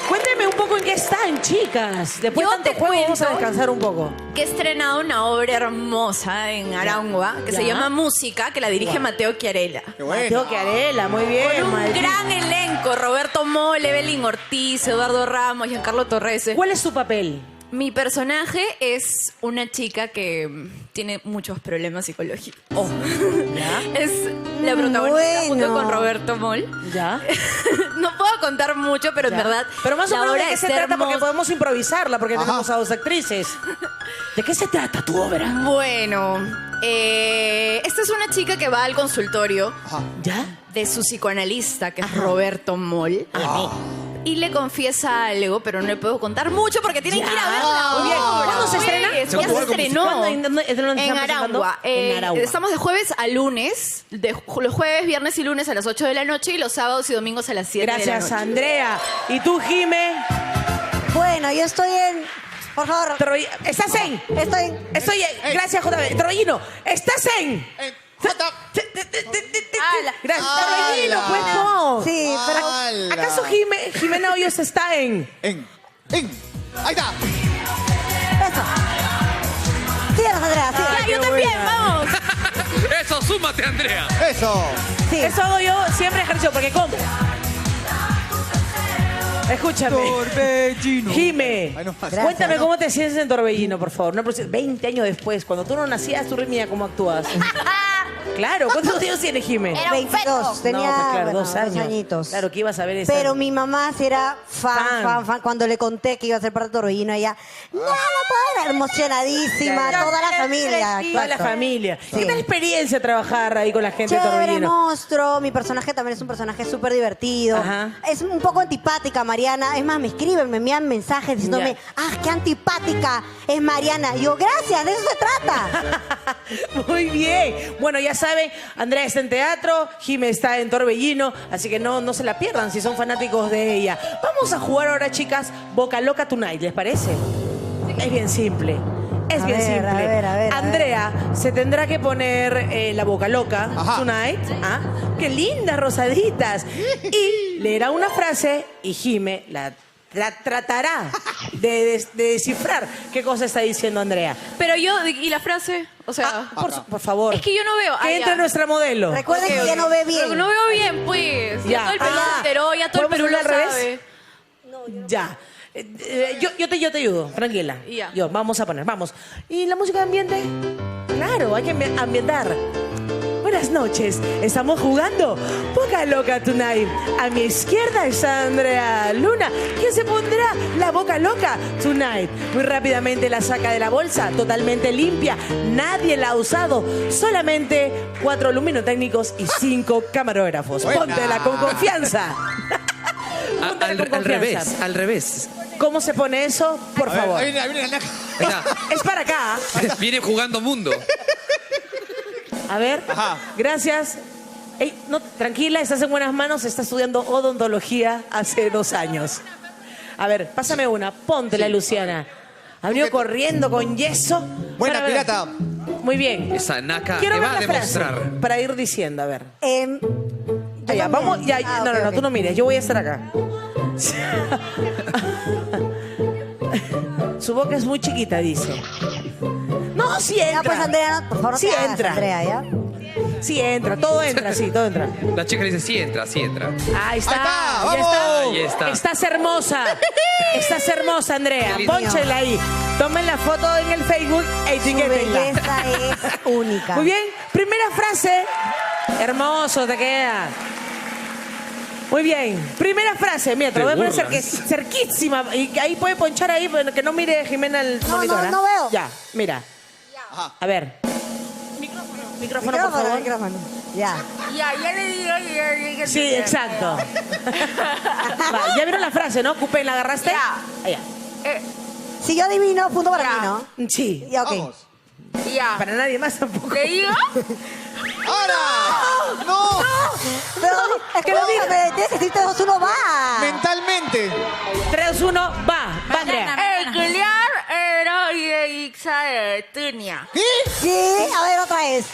Cuéntame un poco en qué están, chicas. Después Yo de tanto te juego vamos a cuento descansar un poco. Que he estrenado una obra hermosa en Arangua que se Ya. llama Música, que la dirige Mateo Chiarella. ¡Qué bueno! Mateo Chiarella, muy bien. Con un Maldito. gran elenco: Roberto Moll, Evelyn Ortiz, Eduardo Ramos, Giancarlo Torres. ¿Cuál es tu papel? Mi personaje es una chica que tiene muchos problemas psicológicos. Es la protagonista junto con Roberto Moll. ¿Ya? No puedo contar mucho, pero en verdad Pero más o la menos de obra qué se está trata porque hermosa. podemos improvisarla porque tenemos a dos actrices. ¿De qué se trata tu obra? Bueno, esta es una chica que va al consultorio ¿Ya? de su psicoanalista, que es Roberto Moll. Y le confiesa algo, pero no le puedo contar mucho porque tienen que ir a ver la Muy bien. obra. ¿Cuándo se estrena? Ya se estrenó. ¿Cuándo? ¿En dónde están En presentando? Arangua. En Aragua. Estamos de jueves a lunes, los jueves, viernes y lunes a las 8 de la noche y los sábados y domingos a las 7 de la Gracias, noche. Andrea. ¿Y tú, Jime? Bueno, yo estoy en... Por favor. ¿Estás en? Estoy en... Gracias, JB. Torbellino, ¿estás en? Gracias. Torbellino, pues no. Sí, pero... ¿Acaso Jimena Hoyos está en? Ahí está. Eso. Síganos, Andrea, síganos. Ya, yo también, vamos. Eso, súmate, Andrea. Eso. Sí. Eso hago yo siempre ejercicio, porque ¿cómo? Escúchame. Torbellino. Jime, Ay, no más. cuéntame Gracias, cómo te sientes en Torbellino, por favor. No, pero 20 años después, cuando tú no nacías, tú mira cómo actúas. Claro, ¿cuántos años tienes, Jime? Era un 22. Tenía, no, pues claro, bueno, 2 años. añitos. Claro, que ibas a ver esa. Pero mi mamá sí era fan. Cuando le conté que iba a ser parte de Torbellino, ella, no, era emocionadísima, Ya. toda la familia. Toda la exacto. familia. Sí. ¿Qué tal experiencia trabajar ahí con la gente de Chévere, Torbellino? monstruo. Mi personaje también es un personaje súper divertido. Ajá. Es un poco antipática, Mariana. Es más, me escriben, me envían mensajes diciéndome, qué antipática es Mariana. Y yo, gracias, de eso se trata. Muy bien. Bueno, ya saben, Andrea está en teatro, Jime está en Torbellino, así que no se la pierdan si son fanáticos de ella. Vamos a jugar ahora, chicas, Boca Loca Tonight, ¿les parece? Es bien simple. Es A bien ver, simple. a ver. Andrea se tendrá que poner la boca loca tonight. ¿Ah? ¡Qué lindas rosaditas! Y leerá una frase y Jime la tratará de descifrar qué cosa está diciendo Andrea. Pero yo, ¿y la frase? O sea, Por favor. es que yo no veo. Que entre nuestra modelo. Recuerden que ya no ve bien. Pero no veo bien, pues. Ya, todo el Perú se enteró, ya todo el Perú ¿podemos lo hacerlo al sabe. revés? Ya. Yo te ayudo, tranquila. Ya. Vamos a poner, vamos. ¿Y la música de ambiente? Claro, hay que ambientar. buenas noches. Estamos jugando Boca Loca Tonight. A mi izquierda está Andrea Luna, quien se pondrá la boca loca tonight. Muy rápidamente la saca de la bolsa, totalmente limpia. Nadie la ha usado. Solamente 4 luminotécnicos y 5 camarógrafos. Buena. Póntela con confianza. Al revés. ¿Cómo se pone eso? Por favor. Ahí viene la naca. Es para acá. Viene jugando mundo. A ver. Ajá. Gracias. Ey, no, tranquila, estás en buenas manos. Está estudiando odontología hace 2 años. A ver, pásame una. Póntela, Luciana. Ha venido corriendo con yeso. Buena, Para ver. pirata. Muy bien. Esa naca Quiero que ver va a la frase demostrar. para ir diciendo, a ver. Yo Ya, también. vamos. Ya, Ah, no, ok, no, ok. tú no mires. Yo voy a estar acá. Su boca es muy chiquita, dice. No, sí entra. Ya, pues, Andrea, por favor, no sí te hagas, entra. Andrea, ¿ya? Sí entra, todo entra, sí, todo entra. La chica le dice, sí entra. Ahí está, Ahí está, ya vamos. está. Ahí está. Estás hermosa. Estás hermosa, Andrea. Qué lindo. Pónchela ahí. Tomen la foto en el Facebook e Su etiquétenla. belleza es única. Muy bien, primera frase. Hermoso te queda. Muy bien, primera frase. Mira, te lo voy a poner burlas. cerquísima. Y ahí puede ponchar ahí, pero que no mire Jimena el monitor. ¿ah? no veo. Ya, mira. Ajá. A ver. Micrófono, por favor. Micrófono. Ya. Ya le digo. Sí, exacto. Va, ya vieron la frase, ¿no? Cupen, ¿la agarraste? Ya. Ah, ya. Si yo adivino, punto para Ya. mí, ¿no? Sí. Ya, ok. Vamos. Ya. Para nadie más tampoco. ¿Le digo? ¡Ahora! ¡No! Pero es que no dígame, tienes que decirte 2, 1, va. Mentalmente. 3, 1, va. Va, Andrea. El culiar era Ixa de Tunia. ¿Qué? ¿Qué? A ver, otra vez.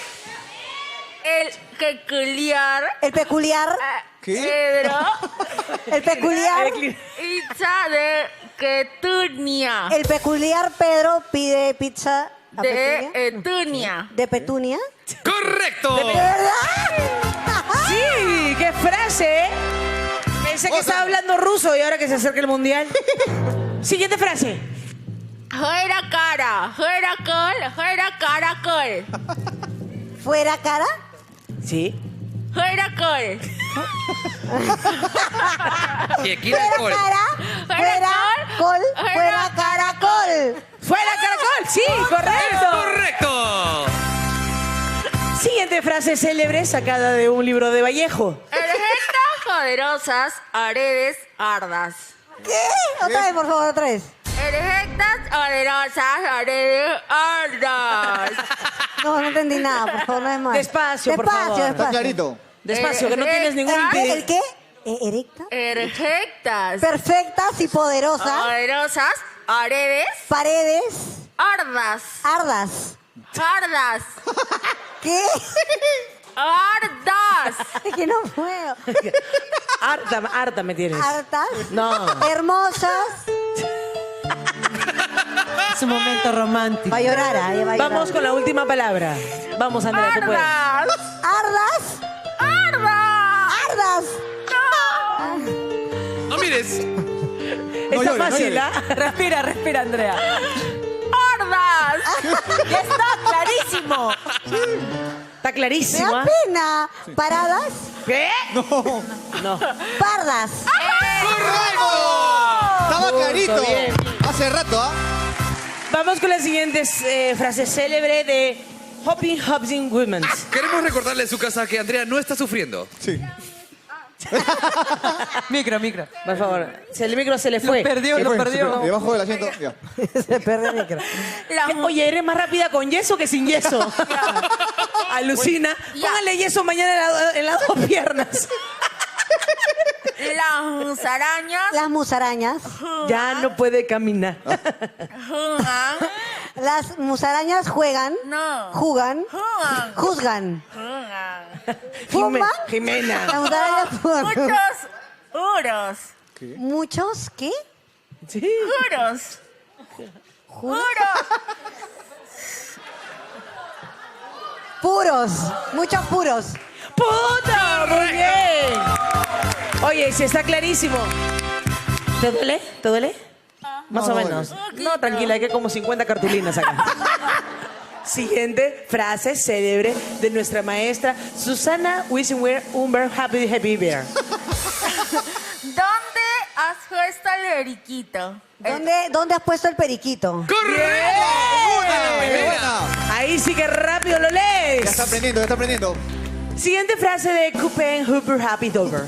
El que culiar El peculiar. ¿Qué? era El peculiar. Ixa de que Tunia. El peculiar Pedro pide pizza a Petunia. De Tunia. ¿De Petunia? ¡Correcto! ¿De verdad? Sí, qué frase, ¿eh? Pensé que estaba hablando ruso y ahora que se acerca el mundial. Siguiente frase. Fuera cara, fuera caracol. ¿Fuera cara? Sí. Fuera col. Que quiere ¿Fuera alcohol. cara? ¿Fuera col? ¿Fuera caracol? ¡Fuera caracol! Sí, correcto. ¡Correcto! Siguiente frase célebre sacada de un libro de Vallejo. Ergestas poderosas, aredes, ardas. ¿Qué? Otra vez, por favor, otra vez. Ergestas poderosas, aredes, ardas. No, no entendí nada, por favor, no es más. Despacio, por favor. Está Despacio. clarito. Despacio, que no tienes ningún ¿El qué? ¿Erecta? Ergestas Perfectas y poderosas. poderosas, aredes, Paredes. ardas. Ardas. Ardas. ¿Qué? Ardas. Es que no puedo. Harta me tienes. Hartas. No. Hermosas. Es un momento romántico. Va a llorar, ¿ah? Ya va a llorar. Vamos con la última palabra. Vamos, Andrea, tú puedes. Ardas. Ardas. Ardas. Ardas. No mires. Está llores, no fácil, llores. ¿ah? Respira, Andrea. Ardas. Ya está clarísimo. Está Me clarísimo. da ¿ah? pena. Paradas. ¿Qué? No. No. Pardas. ¡Correcto! Estaba clarito. bien. Hace rato, ¿ah? Vamos con las siguientes frases célebres de Hopping Hopping Women. Queremos recordarle en su casa que Andrea no está sufriendo. Sí. Micro. Por favor. Si el micro se le fue. Se fue. Debajo del asiento. Ya. Se perdió el micro. Oye, eres más rápida con yeso que sin yeso. Alucina. Póngale yeso mañana en las 2 piernas. Las musarañas. Las musarañas. Ya no puede caminar. Jugan. Las musarañas juegan. No. Jugan. Jugan. Juzgan. Jugan. ¿Fuman? Jimena. Las musarañas fuman. Muchos uros. ¿Muchos qué? Sí. Juros. Juros. Puros. Muchos puros. ¡Puta! Muy bien. Oye, si está clarísimo. ¿Te duele? ¿Te duele? Más No, o no menos. No, tranquila, hay que como 50 cartulinas acá. Siguiente frase célebre de nuestra maestra Susana Wisenwehr Umber Happy Bear. ¿Dónde has puesto el periquito? ¿Dónde has puesto el periquito? ¡Correcto! Ahí sí que rápido lo lees. Ya está aprendiendo, ya está aprendiendo. Siguiente frase de Coupé Hooper Happy Dover.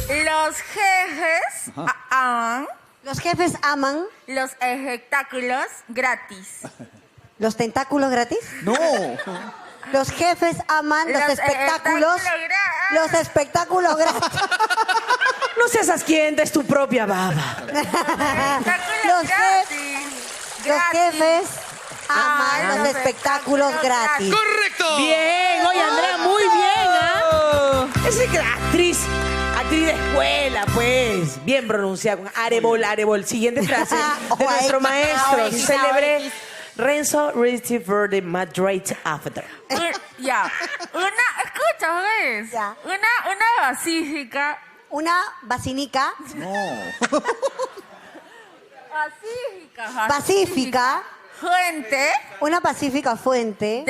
Los jefes aman Los jefes aman los espectáculos gratis. los tentáculos gratis. No. Los jefes aman los espectáculos. Los espectáculos gratis. No seas asquienta, es tu propia baba. Los jefes aman los espectáculos gratis. ¡Correcto! Bien, oye Andrea, muy bien, ¿ah? Es actriz de escuela, pues. Bien pronunciada, con Arebol. Siguiente frase de nuestro maestro célebre Renzo Richtifer de Madrid After. Ya. Escucha, ¿ves? Ya. Una basílica. Una basílica No. pacífica. Fuente Una pacífica fuente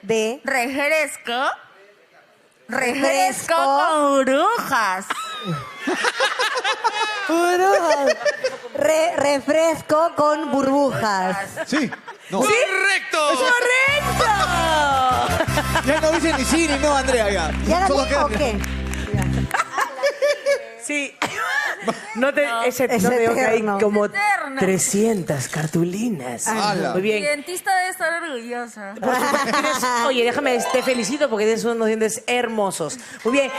de refresco con burbujas. Refresco con burbujas. Sí. No. ¡Correcto! ¡Correcto! Ya no dicen ni sí ni no, Andrea, ya. ¿Ya Solo gané o quedan- qué? Sí. No te es veo que hay eterno. como Eterno. 300 cartulinas. ¡Hala! Muy Mi bien. dentista debe estar orgullosa. Oye, déjame, te felicito porque tienes unos dientes hermosos. Muy bien.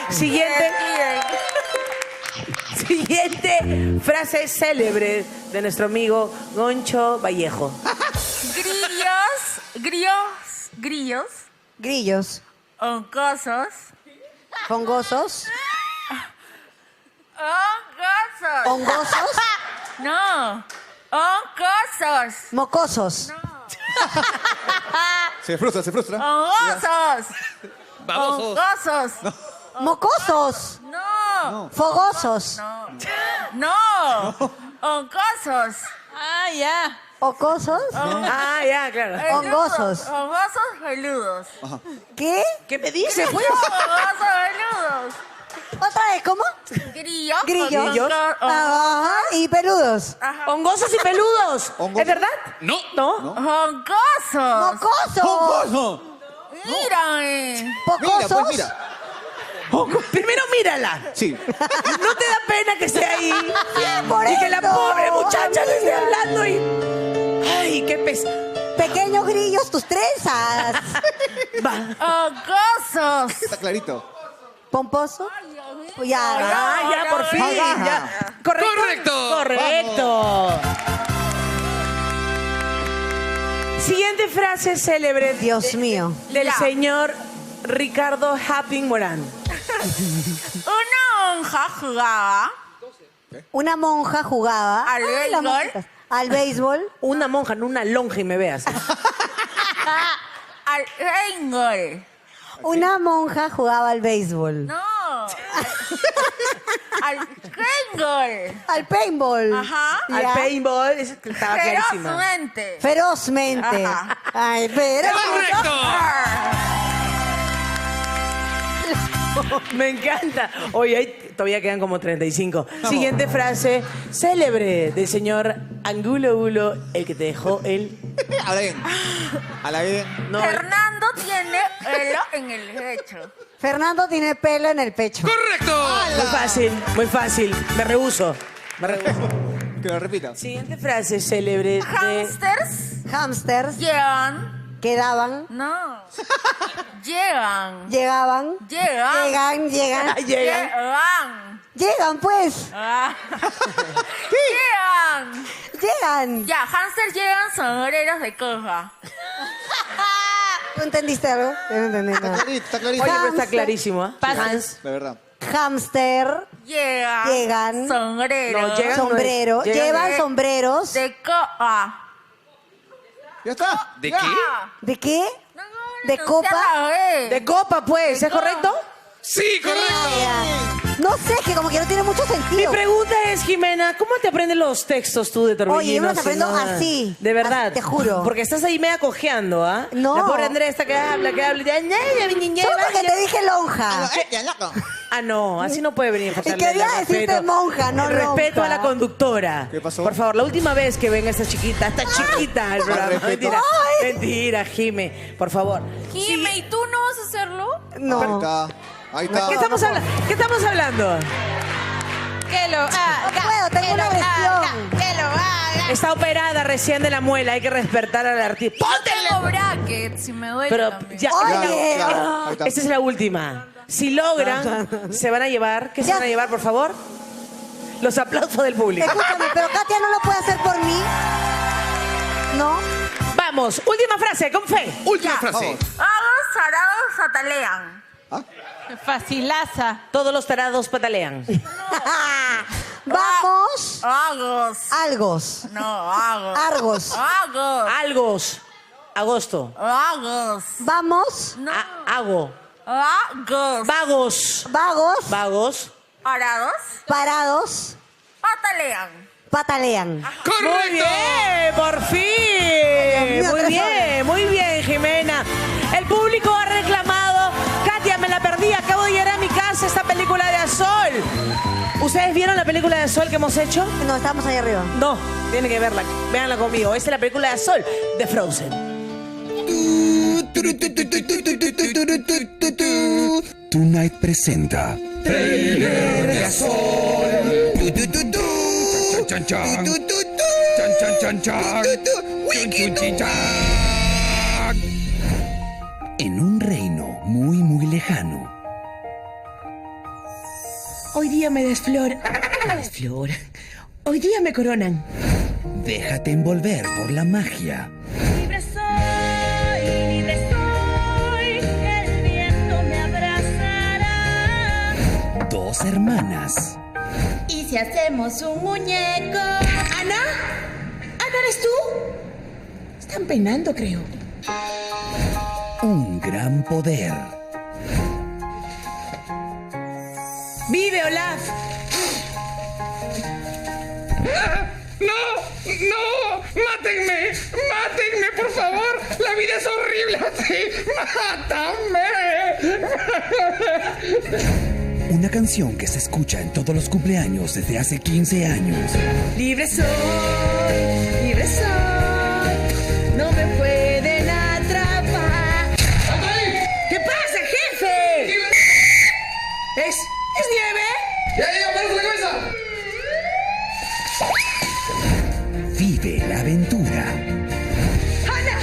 Siguiente frase célebre de nuestro amigo Goncho Vallejo. Grillos. Oncosos. Fongosos. Hongosos. No. Oncosos. Mocosos. Se frustra. Hongosos. Babosos. Hongosos. Mocosos. No. Fogosos. No. Hongosos. Ah, ya. Ocosos. Ah, ya, claro. Hongosos. Hongosos peludos. ¿Qué? ¿Qué me dices, pues? Hongosos peludos. ¿Otra vez cómo? Grillos. Grillos. Ajá. Y peludos. Hongosos y peludos. Hongos. ¿Es verdad? No. ¿No? Hongosos. Mocosos. ¡No! Mírame. Mira, Pocosos. pues mira. Primero mírala. Sí. ¿No te da pena que esté ahí? Por Y que la eso, pobre muchacha le esté amiga. hablando y... ¡Ay, qué pesa! Pequeños grillos, tus trenzas. Hongosos. Está clarito. Pomposo. Ya. Ah, ya, por fin. Ajá. Ya. ¿Correcto? ¡Correcto! Correcto. Siguiente frase célebre. Dios mío. Del Ya. señor Ricardo Happing Morán. Una monja jugaba Una monja jugaba ¿Al Ay, las béisbol? monjitas. Al béisbol. Una monja, no una lonja y me veas. al béisbol. Una monja jugaba al béisbol. No. al béisbol. Al paintball. Ajá. Al Ya. paintball, eso estaba clarísima. Ferozmente. Ferozmente. Ajá. Ay, pero. ¡Correcto! Me encanta. Oye, ahí todavía quedan como 35. Siguiente frase célebre del señor Angulo Ulo, el que te dejó el... Habla bien. Habla bien. No, Fernando tiene pelo en el pecho. Fernando tiene pelo en el pecho. ¡Correcto! muy fácil, muy fácil. Me rehuso. Que lo repita. Siguiente frase célebre de... Hamsters Hamsters llevan. quedaban, No. Llegan. llegaban, Llegan. llegan, Llegan. llegan pues, Ah. Llegan. llegan. Ya, hamsters llevan sombreros de coja. ¿Tú entendiste algo? Yo no entendí Está nada. clarito, está clarito. Oye, pero está Hamster. clarísimo, ¿eh? Hans. De verdad. Hamster, Llegan. Sombreros. No, llegan. sombrero, Llegan llevan de- sombreros. De copa. Ya está. ¿De qué? ¿De qué? No, ¿De no copa? se la ve. De copa, pues, ¿es correcto? Sí, correcto. No sé, que como que no tiene mucho Mi sentido. pregunta es, Jimena, ¿cómo te aprendes los textos tú de Torbellinos? Oye, yo me los si aprendo no- así. De verdad. Así, te juro. Porque estás ahí media cojeando, ¿ah? No. La pobre Andrea está que habla. Solo porque te dije lonja. Ah, no, así no puede venir. Y quería decirte monja, no El respeto lonja. a la conductora. ¿Qué pasó? Por favor, la última vez que venga esta chiquita al programa. respeto. Mentira, mentira, Jime, por favor. Jime, ¿y tú no vas a hacerlo? No. Ahí está. Ahí está. ¿Qué estamos hablando? Que lo haga. No puedo, tengo que una lo lesión. haga, que lo haga. Está operada recién de la muela, hay que respetar al artista. Yo tengo brackets y me duele Pero también. ya, Oye. Ya, ahí está. esta es la última. Si logran, se van a llevar. ¿Qué se Ya. van a llevar, por favor? Los aplausos del público. Escúchame, pero Katia no lo puede hacer por mí. ¿No? Vamos, última frase, con fe. Última Ya. frase. Agos, arados, atalean. Facilaza. Todos los tarados patalean. Vamos. Agos. Algos. No, agos. Argos. Agos. Algos. Agosto. Agos. Vamos. Hago. Agos. Vagos. Vagos. Vagos. Arados, Parados. patalean. Patalean. Muy bien, por fin. Dios mío, Muy bien, Jimena. El público ha reclamado. Katia, me la perdí. Acabo de llegar a mi casa esta película de Azul. ¿Ustedes vieron la película de Azul que hemos hecho? No, estamos ahí arriba. No, tienen que verla. Véanla conmigo. Esta es la película de Azul de Frozen. Tonight presenta Trailer de Azul. Chan, chan, chan. Chan, chan, chan, chan. Chun, chun, chin, chan. En un reino muy, muy lejano. Hoy día me desfloran. Hoy día me coronan. Déjate envolver por la magia. Libre soy, el viento me abrazará. Dos hermanas. Y si hacemos un muñeco. ¿Ana? ¿Ana eres tú? Están penando, creo. Un gran poder. ¡Vive, Olaf! ¡No! ¡No! ¡Mátenme! ¡Mátenme, por favor! ¡La vida es horrible así! ¡Mátame! Una canción que se escucha en todos los cumpleaños desde hace 15 años. Libre soy, no me pueden atrapar. ¿Qué pasa, jefe? ¿Es nieve? ¡Ya, ¡Parece la cabeza! Vive la aventura. ¡Ana!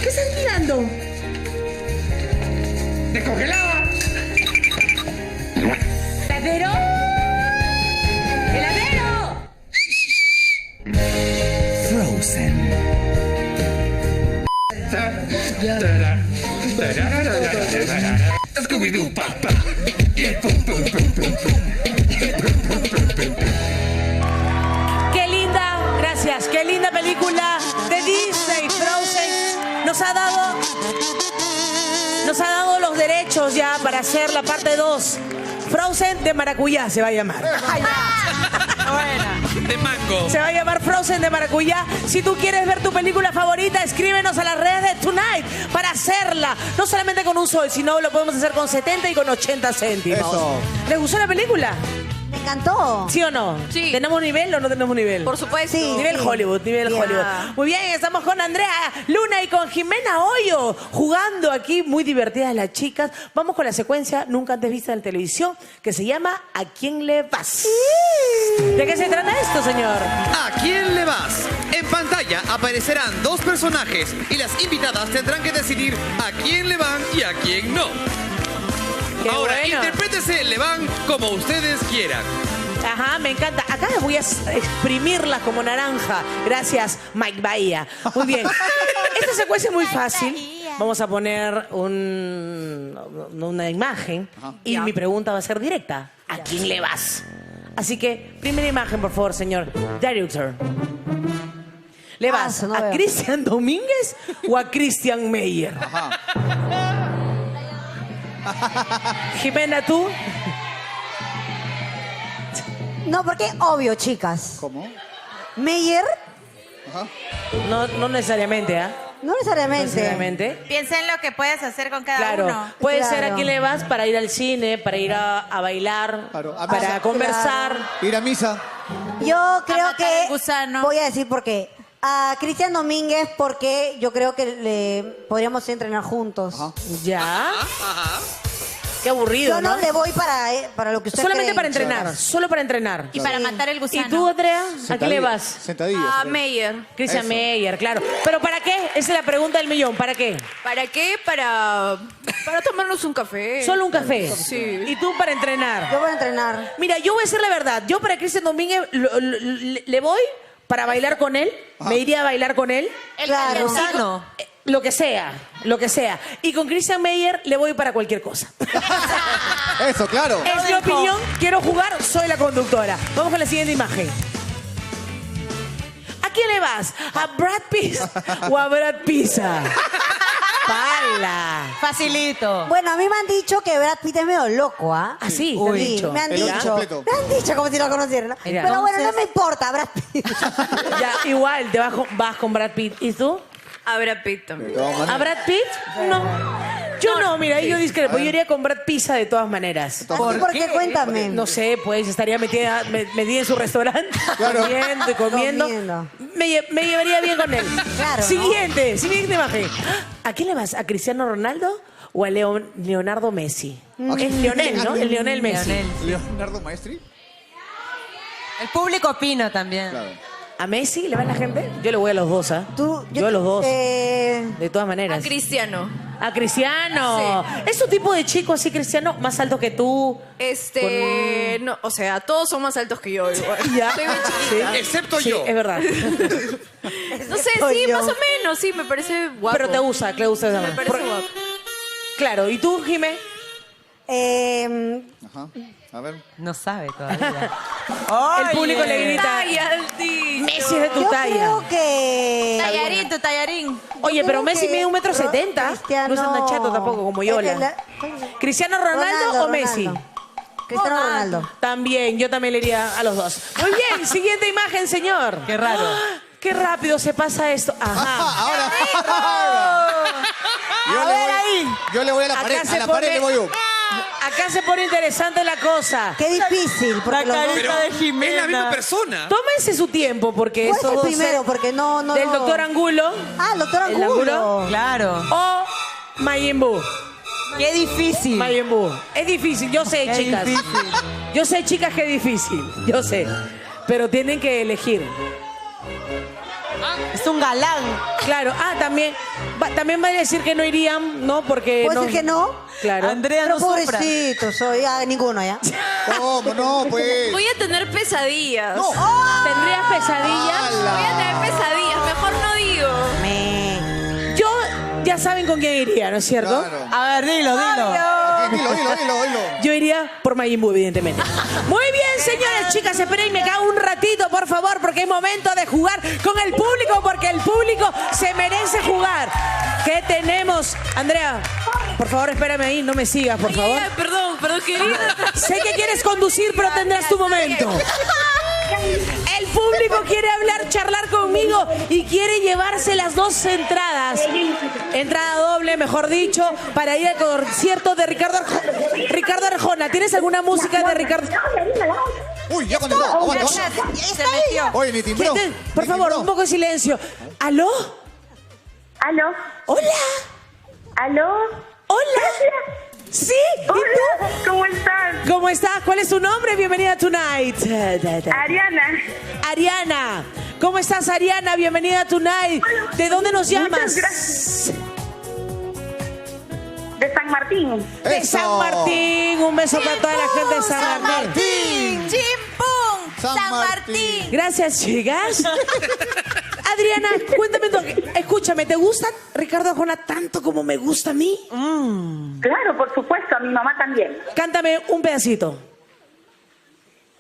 ¿Qué estás mirando? ¡Descongelada! ¿Heladero? ¡Heladero! Frozen. Scooby-Doo, papá. Qué linda, gracias, qué linda película de Disney, Frozen. Nos ha dado los derechos ya para hacer la parte 2. Frozen de maracuyá se va a llamar. De mango. Se va a llamar Frozen de maracuyá. Si tú quieres ver tu película favorita, escríbenos a las redes de Tonight para hacerla. No solamente con un sol, sino lo podemos hacer con 70 y con 80 céntimos. Eso. ¿Les gustó la película? Me encantó. ¿Sí o no? Sí. ¿Tenemos nivel o no tenemos nivel? Por supuesto. Sí. Nivel Hollywood, nivel Ya. Hollywood. Muy bien, estamos con Andrea Luna y con Jimena Hoyo jugando aquí, muy divertidas las chicas. Vamos con la secuencia nunca antes vista en televisión que se llama ¿A quién le vas? ¿De qué se trata esto, señor? ¿A quién le vas? En pantalla aparecerán dos personajes y las invitadas tendrán que decidir a quién le van y a quién no. Qué Ahora, bueno. interprétese le van como ustedes quieran. Ajá, me encanta. Acá voy a exprimirla como naranja. Gracias, Mike Bahía. Muy bien. Esta secuencia es muy fácil. Vamos a poner una imagen y mi pregunta va a ser directa. ¿A quién le vas? Así que, primera imagen, por favor, señor director. ¿Le vas no a veo. Cristian Domínguez o a Christian Meyer? Jimena, ¿tú? No, porque obvio, chicas. ¿Cómo? Meyer, Ajá. No necesariamente, ¿ah? no necesariamente. No necesariamente. Piensa en lo que puedes hacer con cada Claro, uno. puede Claro. ser a quién le vas para ir al cine, para ir a bailar, Claro, a para misa. conversar. Ir a misa. Yo creo matar que el gusano. voy a decir por qué. A Cristian Domínguez porque yo creo que le podríamos entrenar juntos. ¿Ya? Qué aburrido, Yo no le voy para lo que usted Solamente cree. para entrenar, solo para entrenar. Y para matar el gusano. ¿Y tú, Andrea? ¿A qué le vas? Sentadillas. A Meyer. Christian Eso. Meyer, claro. ¿Pero para qué? Esa es la pregunta del millón. ¿Para qué? ¿Para qué? Para tomarnos un café. Solo un café. Sí. ¿Y tú para entrenar? Yo voy a entrenar. Mira, yo voy a decir la verdad. Yo para Cristian Domínguez le voy para bailar con él. Me iría a bailar con él. Claro. Lo que sea, lo que sea. Y con Christian Meyer le voy para cualquier cosa. Eso, claro. Es mi opinión, quiero jugar, soy la conductora. Vamos con la siguiente imagen. ¿A quién le vas? ¿A Brad Pitt o a Brad Pizza? ¡Pala! Facilito. Bueno, a mí me han dicho que Brad Pitt es medio loco, ¿ah? ¿Ah, sí? Uy, ¿Te han dicho? me han El dicho. completo. Me han dicho como si lo conocieran. ¿no? Mira. Pero bueno, no Entonces- me importa, Brad Pitt. Ya, igual, vas con Brad Pitt. ¿Y tú? A Brad Pitt también. De todas ¿A maneras. Brad Pitt? No. Yo no, mira, yo discrepo. Yo iría con Brad Pizza de todas maneras. ¿Por qué? Cuéntame. No sé, pues estaría metida en su restaurante, Claro. comiendo y comiendo. Comiendo. Me llevaría bien con él. Claro, ¿no? Siguiente imagen. ¿A quién le vas? ¿A Cristiano Ronaldo o a Leonardo Messi? Es Lionel, ¿no? El Lionel Messi. Leonardo Maestri. El público opina también. Claro. ¿A Messi le va la gente? Yo le voy a los dos, ¿ah? Yo a los dos. De todas maneras. A Cristiano. A Cristiano. Es un tipo de chico así, Cristiano, más alto que tú. No, o sea, todos son más altos que yo igual. Ya. Soy bien chiquita. Sí. Excepto Sí, yo. es verdad. No sé, Soy sí, yo. más o menos, sí, me parece guapo. Pero te gusta esa Me manera. parece guapo. Claro, ¿y tú, Jimé? Ajá. A ver. No sabe todavía. El público le grita. Talla altito. Messi es de tu yo talla. creo que... Tallarín, tu tallarín. Oye, pero creo Messi que mide 1,70 m. Cristiano- No es tan chato tampoco como Yola. ¿Cristiano Ronaldo o Messi? Cristiano Ronaldo. También, yo también le iría a los dos. Muy bien, siguiente imagen, señor. Qué raro. ¡Ah! Qué rápido se pasa esto. Ajá. Ahora. Yo le voy a la pared. Acá A se la pared pone- le voy yo. Acá se pone interesante la cosa. Qué difícil, porque los dos... Pero es la misma persona. Tómense su tiempo porque ¿Cuál es estos el dos primero? Porque no... del doctor Angulo Ah, el doctor ¿El Angulo. Claro. o Majin Buu. Qué difícil. Majin Buu. Es difícil, yo sé, Qué chicas. difícil. Yo sé, chicas, que es difícil. Yo sé. Pero tienen que elegir. Es un galán. Claro. También va a decir que no irían, ¿no? Porque ¿Puedes no. decir que no? Claro. Andrea Pero no sufra. pobrecito, soy ninguno ya. ¿Cómo? No, pues. Voy a tener pesadillas. No. ¿Tendrías pesadillas? Voy a tener pesadillas, mejor no digo. Yo ya saben con quién iría, ¿no es cierto? Claro. A ver, dilo. Dilo. Yo iría por Majin Buu, evidentemente. Muy bien, señores, chicas, espérenme acá un ratito, por favor, porque es momento de jugar con el público, porque el público se merece jugar. ¿Qué tenemos? Andrea, por favor, espérame ahí, no me sigas, por favor. Perdón, querida. Sé que quieres conducir, pero tendrás tu momento. El público quiere hablar, charlar conmigo y quiere llevarse las dos entradas. Entrada doble, mejor dicho, para ir al concierto de Ricardo Arjona. ¿Tienes alguna música de Ricardo? Uy, ya contestó. Aguanta. Se metió. Oye, ni timbró. Por favor, un poco de silencio. ¿Aló? ¿Aló? ¿Hola? ¿Aló? ¿Hola? ¿Sí? ¿Y Hola, tú? ¿cómo estás? ¿Cómo estás? ¿Cuál es tu nombre? Bienvenida a Tonight. Ariana, Ariana. ¿Cómo estás, Ariana? Bienvenida a Tonight. ¿De dónde nos llamas? muchas gracias. De San Martín. De Eso. San Martín. Un beso para toda la gente de San Martín. ¡Chimpum! San Martín. Gracias, chicas. Adriana, cuéntame tú. Escúchame, ¿te gusta Ricardo Arjona tanto como me gusta a mí? Claro, por supuesto, a mi mamá también. Cántame un pedacito.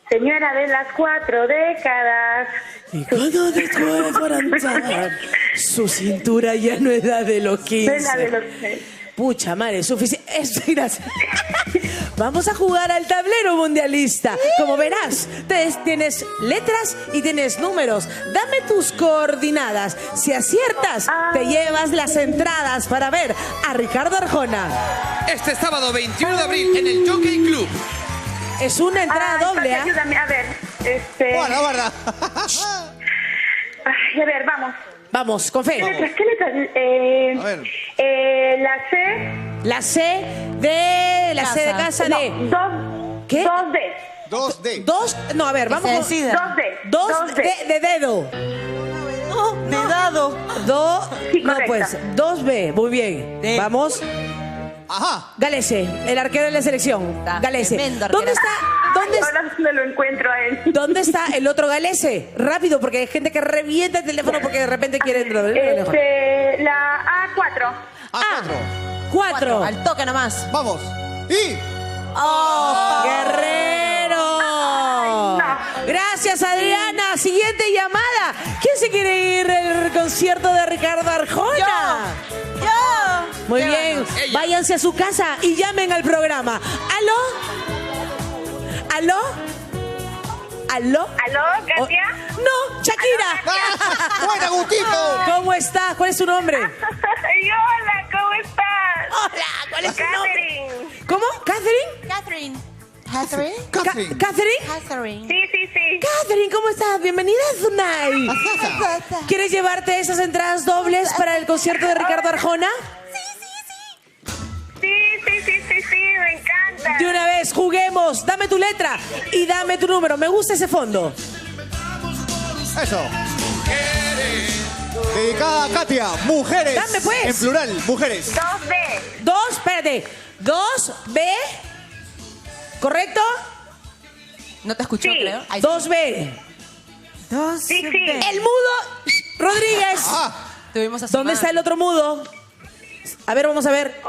Señora de las 4 décadas. Y cuando después por andar, su cintura ya no es la de los 15. De la de los... Pucha madre, suficiente. Gracias. Vamos a jugar al tablero mundialista. Como verás, tienes letras y tienes números. Dame tus coordinadas. Si aciertas, te llevas las entradas para ver a Ricardo Arjona. Este sábado 21 de abril en el Jockey Club. Es una entrada doble, ¿ah? Ayúdame, a ver. Guarda. Ay, a ver, vamos. Vamos, con fe. ¿Qué letras? A ver. La C. La C de... La C de casa No, de... dos. ¿Qué? 2D. 2D. Dos... No, a ver, vamos con... 2D. Dos de dedo. No, de dado. Sí, no, correcto. pues, 2B. Muy bien. Vamos. Ajá. Galese, el arquero de la selección. Galese. tremendo ¿Dónde arquero. está? Ahora no lo encuentro a él. ¿Dónde está el otro Galese? Rápido, porque hay gente que revienta el teléfono porque de repente quiere entrar. La A4. A4. 4. Al toque nomás. Vamos. Y... ¡Guerrero! Gracias, Adriana. Siguiente llamada. ¿Quién se quiere ir al concierto de Ricardo Arjona? ¡Yo! Muy bien. Váyanse a su casa y llamen al programa. ¿Aló? ¿Aló? ¿Katia? No, Shakira. ¡Buena, Gustito! ¿Cómo estás? ¿Cuál es su nombre? Hola, ¿cómo estás? Hola, ¿cuál es su nombre? Catherine. ¿Cómo? ¿Catherine? ¿Catherine? Sí. Catherine, ¿cómo estás? Bienvenida a Zunay. ¿Quieres llevarte esas entradas dobles para el concierto de Ricardo Arjona? Sí, me encanta. De una vez, juguemos. Dame tu letra y dame tu número. Me gusta ese fondo. Eso. Dedicada a Katia. Mujeres. Dame, pues. En plural, mujeres. 2B. Espérate. 2B. ¿Correcto? No te escuchó, Sí. creo. 2B. Sí. El mudo Rodríguez. Tuvimos a ¿Dónde está el otro mudo? A ver, vamos a ver.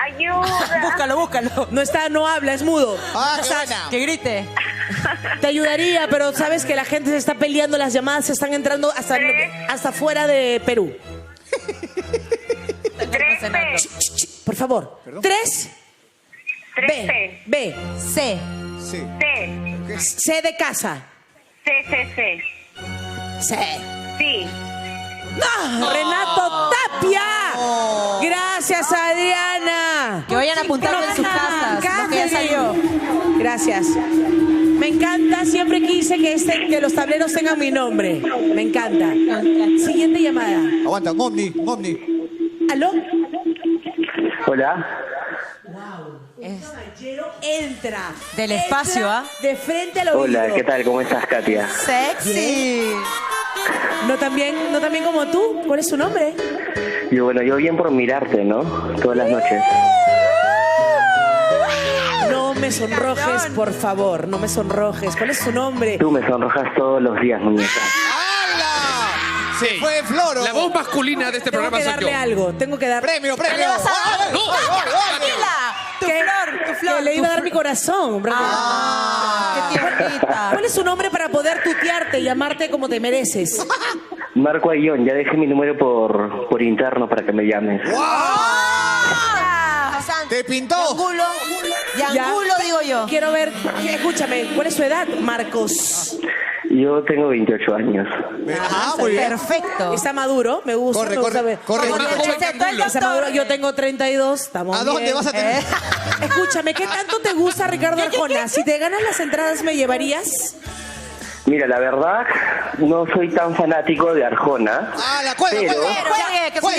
Ayuda. Búscalo. No está, no habla, es mudo. Qué buena. Que grite. Te ayudaría, pero sabes que la gente se está peleando, las llamadas se están entrando hasta fuera de Perú. 3B. Por favor. 3. 3C. B. C. Sí. C. C de casa. C. C. Sí. ¡No! ¡Renato Tapia! Gracias, Adriana. Que vayan apuntando en sus casas. Lo que ya salió. Gracias. Me encanta, siempre quise que los tableros tengan mi nombre. Me encanta. Siguiente llamada. Aguanta, Omni. ¿Aló? Hola. Entra. Del espacio, ¿ah? De frente al oído. Hola, ¿qué tal? ¿Cómo estás, Katia? Sexy. No tan bien como tú. ¿Cuál es su nombre? Yo bien por mirarte, ¿no? Todas las noches. No me sonrojes, por favor. No me sonrojes. ¿Cuál es su nombre? Tú me sonrojas todos los días, muñeca. Sí. Fue Floro. La voz masculina de este Tengo programa que soy darle yo. algo. Tengo que dar... Premio. ¿Qué le vas a dar? No, Tu flor. Le iba a dar mi corazón. Qué tiernita. ¿Cuál es su nombre para poder tutearte y llamarte como te mereces? Marco Ayón, ya dejé mi número por interno para que me llames. ¿Te pintó? Yangulo, digo yo. Quiero ver, escúchame, ¿cuál es su edad, Marcos? Yo tengo 28 años. Muy bien. Perfecto. Está maduro, me gusta. Corre. Está maduro, yo tengo 32, estamos ¿A dónde bien. vas a tener? Escúchame, ¿qué tanto te gusta Ricardo Arjona? Si te ganas las entradas, ¿me llevarías? Mira, la verdad, no soy tan fanático de Arjona. Cuelga. Por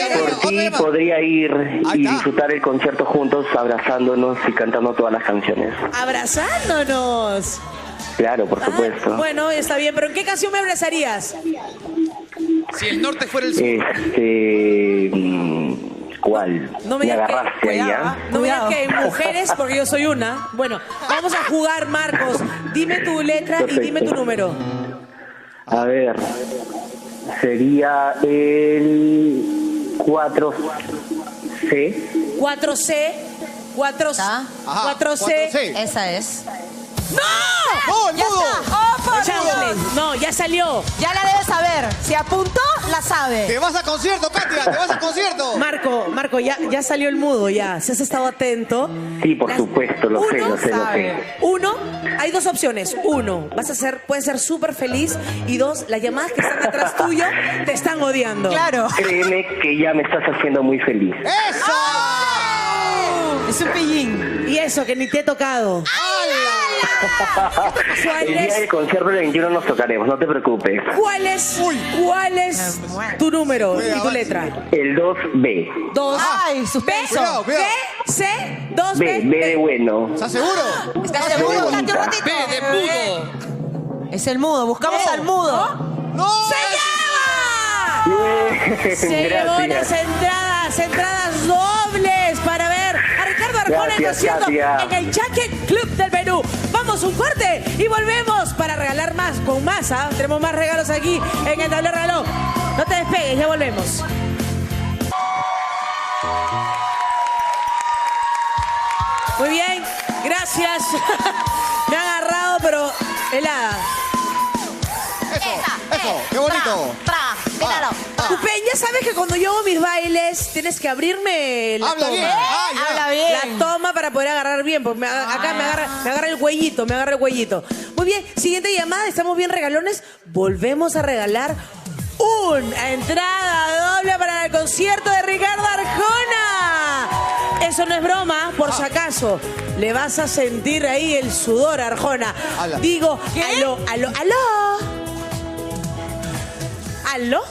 ti podría ir y disfrutar el concierto juntos, abrazándonos y cantando todas las canciones. Abrazándonos. Claro, por supuesto. Bueno, está bien, pero ¿en qué canción me abrazarías? Si el norte fuera el sur. ¿Cuál? No me me digas agarraste ahí, ¿ah? No me digas que mujeres, porque yo soy una. Bueno, vamos a jugar, Marcos. Dime tu letra y dime tu número. A ver, sería el 4C. 4C. 4C. Esa es. ¡No! ¡Ya está! ¡Oh, por Dios! No, ya salió. Ya la debes a ver. Si apuntó, la sabe. ¡Te vas a concierto, Katia! ¡Te vas a concierto! Marco, ya salió el mudo, ya. Si has estado atento. Sí, por supuesto, lo sé. Uno, hay dos opciones. Uno, puedes ser súper feliz. Y dos, las llamadas que están atrás tuyo te están odiando. Claro. Créeme que ya me estás haciendo muy feliz. ¡Eso! Es un pillín. Y eso, que ni te he tocado. El día del concierto del 21 nos tocaremos, no te preocupes. ¿Cuál es tu número y tu letra? El 2B. 2. Ay, suspenso. B, C, 2B. B de bueno. ¿Estás seguro? ¿Estás seguro? B de mudo. Es el mudo. Buscamos al mudo. ¡No! ¡Se lleva! Se llevó las entradas dobles para ver a Ricardo Arjona en concierto en el Jacket Club del Perú. Vamos un corte y volvemos para regalar más con más. Tenemos más regalos aquí en el tablero reloj. No te despegues, ya volvemos. Muy bien, gracias. Me ha agarrado, pero helada. Eso, qué bonito. Cupen, ya sabes que cuando yo hago mis bailes tienes que abrirme la Habla toma. bien. Habla bien. La toma para poder agarrar bien, porque acá me agarra el cuellito, Muy bien, siguiente llamada, estamos bien regalones. Volvemos a regalar una entrada doble para el concierto de Ricardo Arjona. Eso no es broma, por si acaso. Le vas a sentir ahí el sudor, Arjona. Habla. Digo, ¿qué? aló. ¿Aló?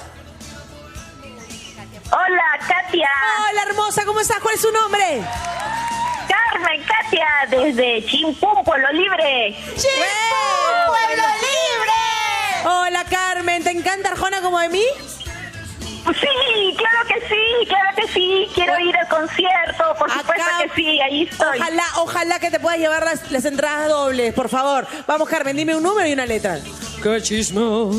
Hola, Katia. Hola, hermosa, ¿cómo estás? ¿Cuál es su nombre? Carmen, Katia, desde Chimpún, Pueblo Libre. ¡Chimpún, Pueblo Libre! Hola, Carmen, ¿te encanta Arjona como de mí? Sí, claro que sí. Quiero ir al concierto, por supuesto que sí, ahí estoy. Ojalá que te puedas llevar las entradas dobles, por favor. Vamos, Carmen, dime un número y una letra. ¡Qué chismo!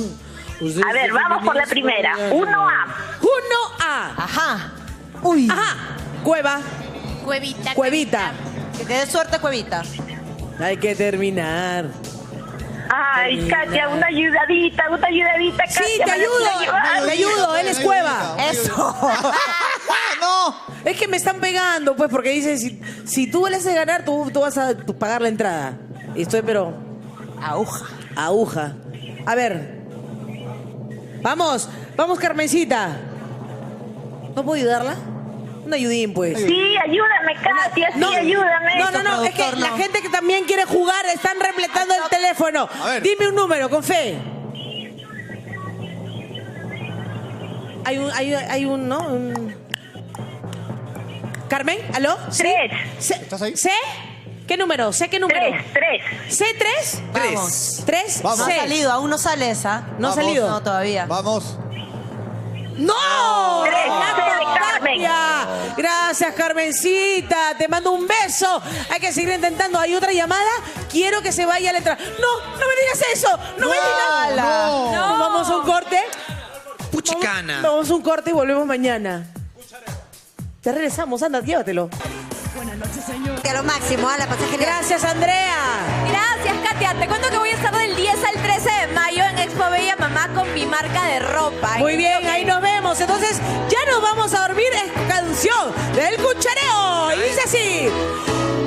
A ver, vamos por la primera. 1A. 1A. Ajá. Uy. Ajá. Cueva. Cuevita. Que te dé suerte, Cuevita. Hay que terminar. Ay, Katia, una ayudadita, Katia. Sí, te ayudo. Él es Cueva. Eso. ¡No! Es que me están pegando, pues, porque dicen, si tú le haces ganar, tú vas a pagar la entrada. Y estoy, pero... Aguja. A ver. Vamos, Carmencita. ¿No puedo ayudarla? Un ayudín, pues. Sí, ayúdame, Katia, ayúdame. No, es que la gente que también quiere jugar están repletando el teléfono. Dime un número, con fe. Hay un, ¿no? Carmen, ¿aló? 3. ¿Estás ahí? ¿C? ¿Qué número? ¿Qué número? 3. ¿C3? Vamos. 3. Vamos. No ha salido, aún no sale esa. No ha salido. No, todavía. Vamos. ¡No! 3, de Carmen. Gracias, Carmencita. Te mando un beso. Hay que seguir intentando. ¿Hay otra llamada? Quiero que se vaya a la entrada. No me digas eso. No me digas. No. Nos vamos a un corte. Puchicana. Vamos a un corte y volvemos mañana. Ya regresamos, anda, llévatelo. A lo máximo, a la pasajera. Gracias, Andrea. Gracias, Katia. Te cuento que voy a estar del 10 al 13 de mayo en Expo Bella Mamá con mi marca de ropa. Muy bien, ahí nos vemos. Entonces, ya nos vamos a dormir. Es canción del cuchareo. Y dice así.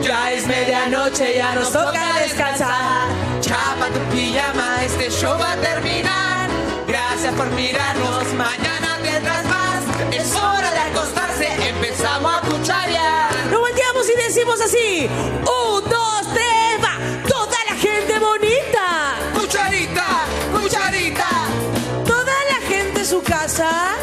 Ya es medianoche, ya nos toca descansar. Chapa tu pijama, este show va a terminar. Gracias por mirarnos, mañana tendrás más. Es hora de acostarse, empezamos a cucharear. Nos volteamos y decimos así. 1, 2, 3, va. Toda la gente bonita. Cucharita. Toda la gente en su casa.